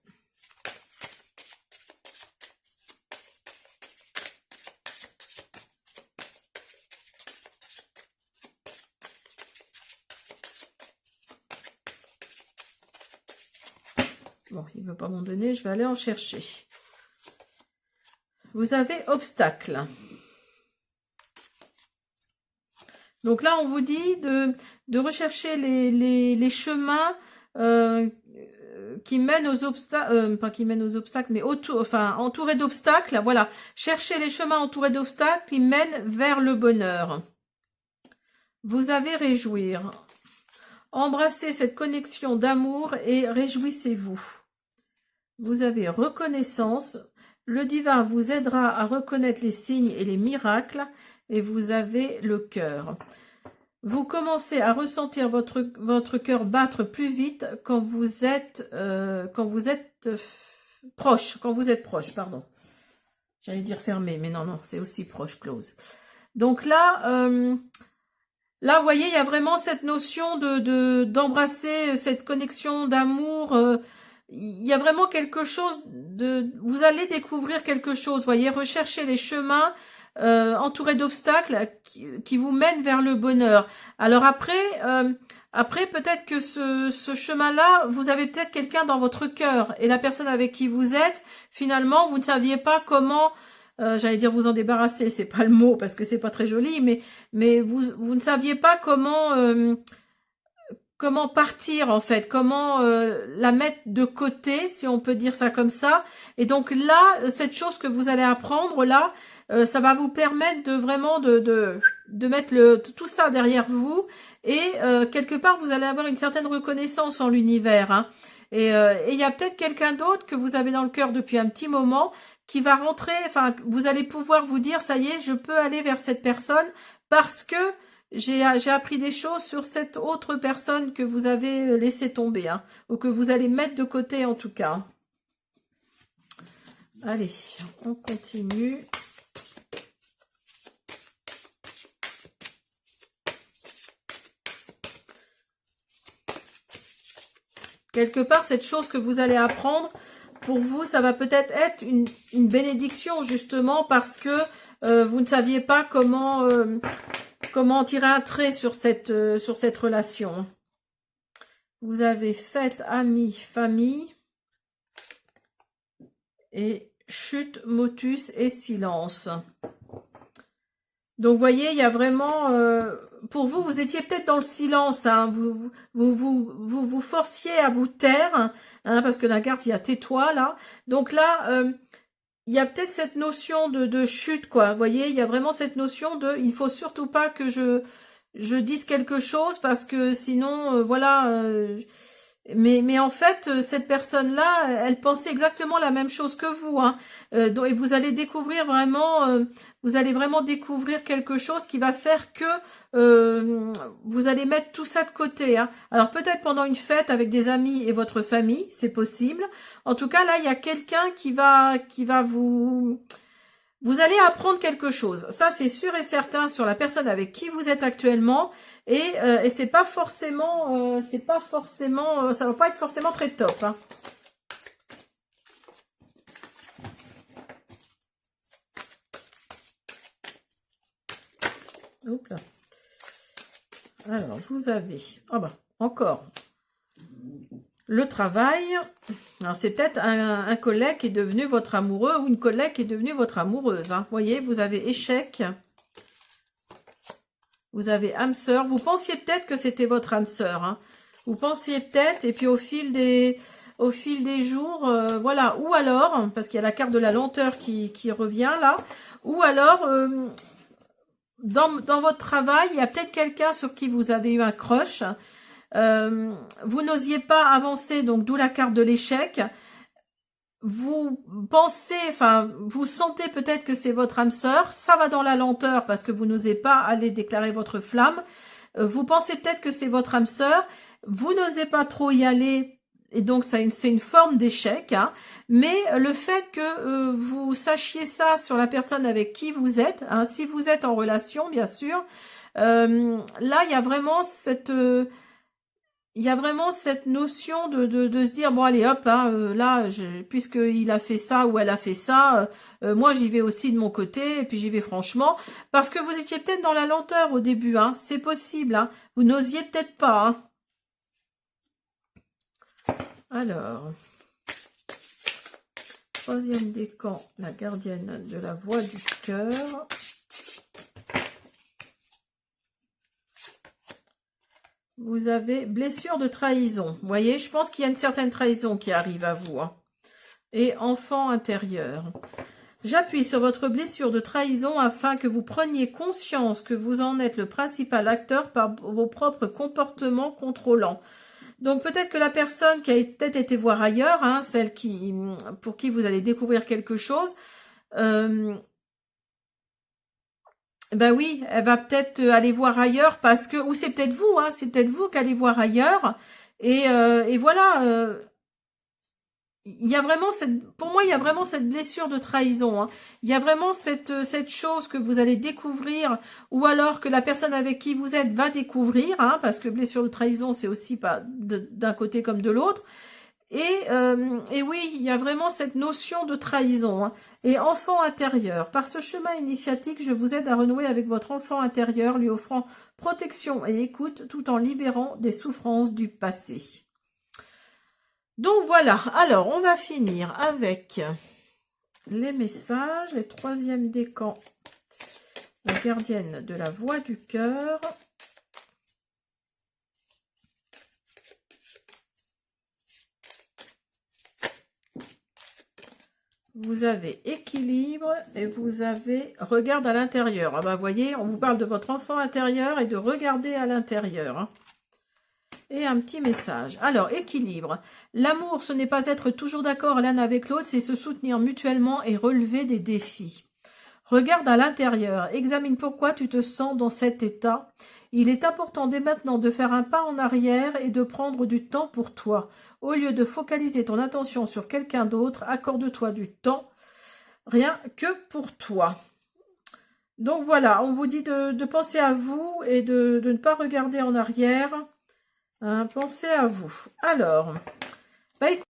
Bon, il ne veut pas m'en donner, je vais aller en chercher. Vous avez obstacle. Donc là, on vous dit de rechercher les chemins qui mènent aux obstacles, pas qui mènent aux obstacles, mais autour, enfin, entourés d'obstacles. Voilà, cherchez les chemins entourés d'obstacles qui mènent vers le bonheur. Vous avez réjouir. Embrassez cette connexion d'amour et réjouissez-vous. Vous avez reconnaissance. Le divin vous aidera à reconnaître les signes et les miracles. Et vous avez le cœur. Vous commencez à ressentir votre cœur battre plus vite quand vous êtes proche. Quand vous êtes proche, pardon. J'allais dire fermé, mais non, c'est aussi proche, close. Donc là, là, vous voyez, il y a vraiment cette notion d'embrasser cette connexion d'amour. Il y a vraiment quelque chose vous allez découvrir quelque chose. Vous voyez, rechercher les chemins entourés d'obstacles qui vous mènent vers le bonheur. Alors après peut-être que ce chemin-là, vous avez peut-être quelqu'un dans votre cœur et la personne avec qui vous êtes, finalement, vous ne saviez pas comment. J'allais dire vous en débarrasser, c'est pas le mot parce que c'est pas très joli, mais vous ne saviez pas comment partir en fait, comment la mettre de côté, si on peut dire ça comme ça. Et donc là, cette chose que vous allez apprendre là, ça va vous permettre de vraiment de mettre tout ça derrière vous et quelque part vous allez avoir une certaine reconnaissance en l'univers. Hein. Et il y a peut-être quelqu'un d'autre que vous avez dans le cœur depuis un petit moment qui va rentrer, enfin vous allez pouvoir vous dire ça y est, je peux aller vers cette personne parce que j'ai appris des choses sur cette autre personne que vous avez laissé tomber, hein, ou que vous allez mettre de côté en tout cas. Allez, on continue. Quelque part, cette chose que vous allez apprendre, pour vous, ça va peut-être être une bénédiction, justement, parce que vous ne saviez pas comment tirer un trait sur cette relation. Vous avez fête, amis, famille, et chute, motus et silence. Donc, vous voyez, il y a vraiment... pour vous, vous étiez peut-être dans le silence. Hein, vous forciez à vous taire, hein, parce que la carte, il y a tais-toi, là. Donc là, il y a peut-être cette notion de chute, quoi. Vous voyez, il y a vraiment cette notion de... Il faut surtout pas que je dise quelque chose, parce que sinon, voilà... Mais en fait, cette personne-là, elle pensait exactement la même chose que vous. Hein. Et vous allez découvrir vraiment, vous allez vraiment découvrir quelque chose qui va faire que vous allez mettre tout ça de côté. Hein. Alors peut-être pendant une fête avec des amis et votre famille, c'est possible. En tout cas, là, il y a quelqu'un qui va vous... Vous allez apprendre quelque chose. Ça, c'est sûr et certain sur la personne avec qui vous êtes actuellement. Et c'est pas forcément, ça va pas être forcément très top. Hein. Hop là. Alors, vous avez... Ah bah, encore. Le travail. Alors, c'est peut-être un collègue qui est devenu votre amoureux ou une collègue qui est devenue votre amoureuse. Hein. Vous voyez, vous avez échec. Vous avez âme sœur. Vous pensiez peut-être que c'était votre âme sœur. Hein. Vous pensiez peut-être, et puis au fil des jours, voilà. Ou alors, parce qu'il y a la carte de la lenteur qui revient là. Ou alors, dans votre travail, il y a peut-être quelqu'un sur qui vous avez eu un crush. Vous n'osiez pas avancer, donc d'où la carte de l'échec. Vous pensez, enfin, vous sentez peut-être que c'est votre âme sœur. Ça va dans la lenteur parce que vous n'osez pas aller déclarer votre flamme. Vous pensez peut-être que c'est votre âme sœur. Vous n'osez pas trop y aller. Et donc, c'est une forme d'échec. Hein. Mais le fait que vous sachiez ça sur la personne avec qui vous êtes, hein, si vous êtes en relation, bien sûr, là, il y a vraiment cette... il y a vraiment cette notion de se dire, bon allez hop, hein, là, puisqu'il a fait ça ou elle a fait ça, moi j'y vais aussi de mon côté, et puis j'y vais franchement, parce que vous étiez peut-être dans la lenteur au début, hein, c'est possible, hein, vous n'osiez peut-être pas. Hein. Alors, troisième décan, la gardienne de la voix du cœur. Vous avez blessure de trahison. Vous voyez, je pense qu'il y a une certaine trahison qui arrive à vous. Hein. Et enfant intérieur. J'appuie sur votre blessure de trahison afin que vous preniez conscience que vous en êtes le principal acteur par vos propres comportements contrôlants. Donc peut-être que la personne qui a peut-être été voir ailleurs, hein, celle pour qui vous allez découvrir quelque chose, ben oui, elle va peut-être aller voir ailleurs parce que, ou c'est peut-être vous, hein, c'est peut-être vous qui allez voir ailleurs. Et voilà, il y a vraiment pour moi, il y a vraiment cette blessure de trahison. Hein. Il y a vraiment cette chose que vous allez découvrir, ou alors que la personne avec qui vous êtes va découvrir, hein, parce que blessure de trahison, c'est aussi pas d'un côté comme de l'autre. Et oui, il y a vraiment cette notion de trahison. Hein. Et enfant intérieur. Par ce chemin initiatique, je vous aide à renouer avec votre enfant intérieur, lui offrant protection et écoute, tout en libérant des souffrances du passé. Donc voilà, alors on va finir avec les messages, les troisième décan, la gardienne de la voix du cœur. Vous avez équilibre et vous avez regarde à l'intérieur. Ah bah voyez, on vous parle de votre enfant intérieur et de regarder à l'intérieur. Hein. Et un petit message. Alors, équilibre. L'amour, ce n'est pas être toujours d'accord l'un avec l'autre, c'est se soutenir mutuellement et relever des défis. Regarde à l'intérieur. Examine pourquoi tu te sens dans cet état. Il est important dès maintenant de faire un pas en arrière et de prendre du temps pour toi. Au lieu de focaliser ton attention sur quelqu'un d'autre, accorde-toi du temps, rien que pour toi. Donc voilà, on vous dit de penser à vous et de ne pas regarder en arrière. Hein, pensez à vous. Alors, bah écoutez,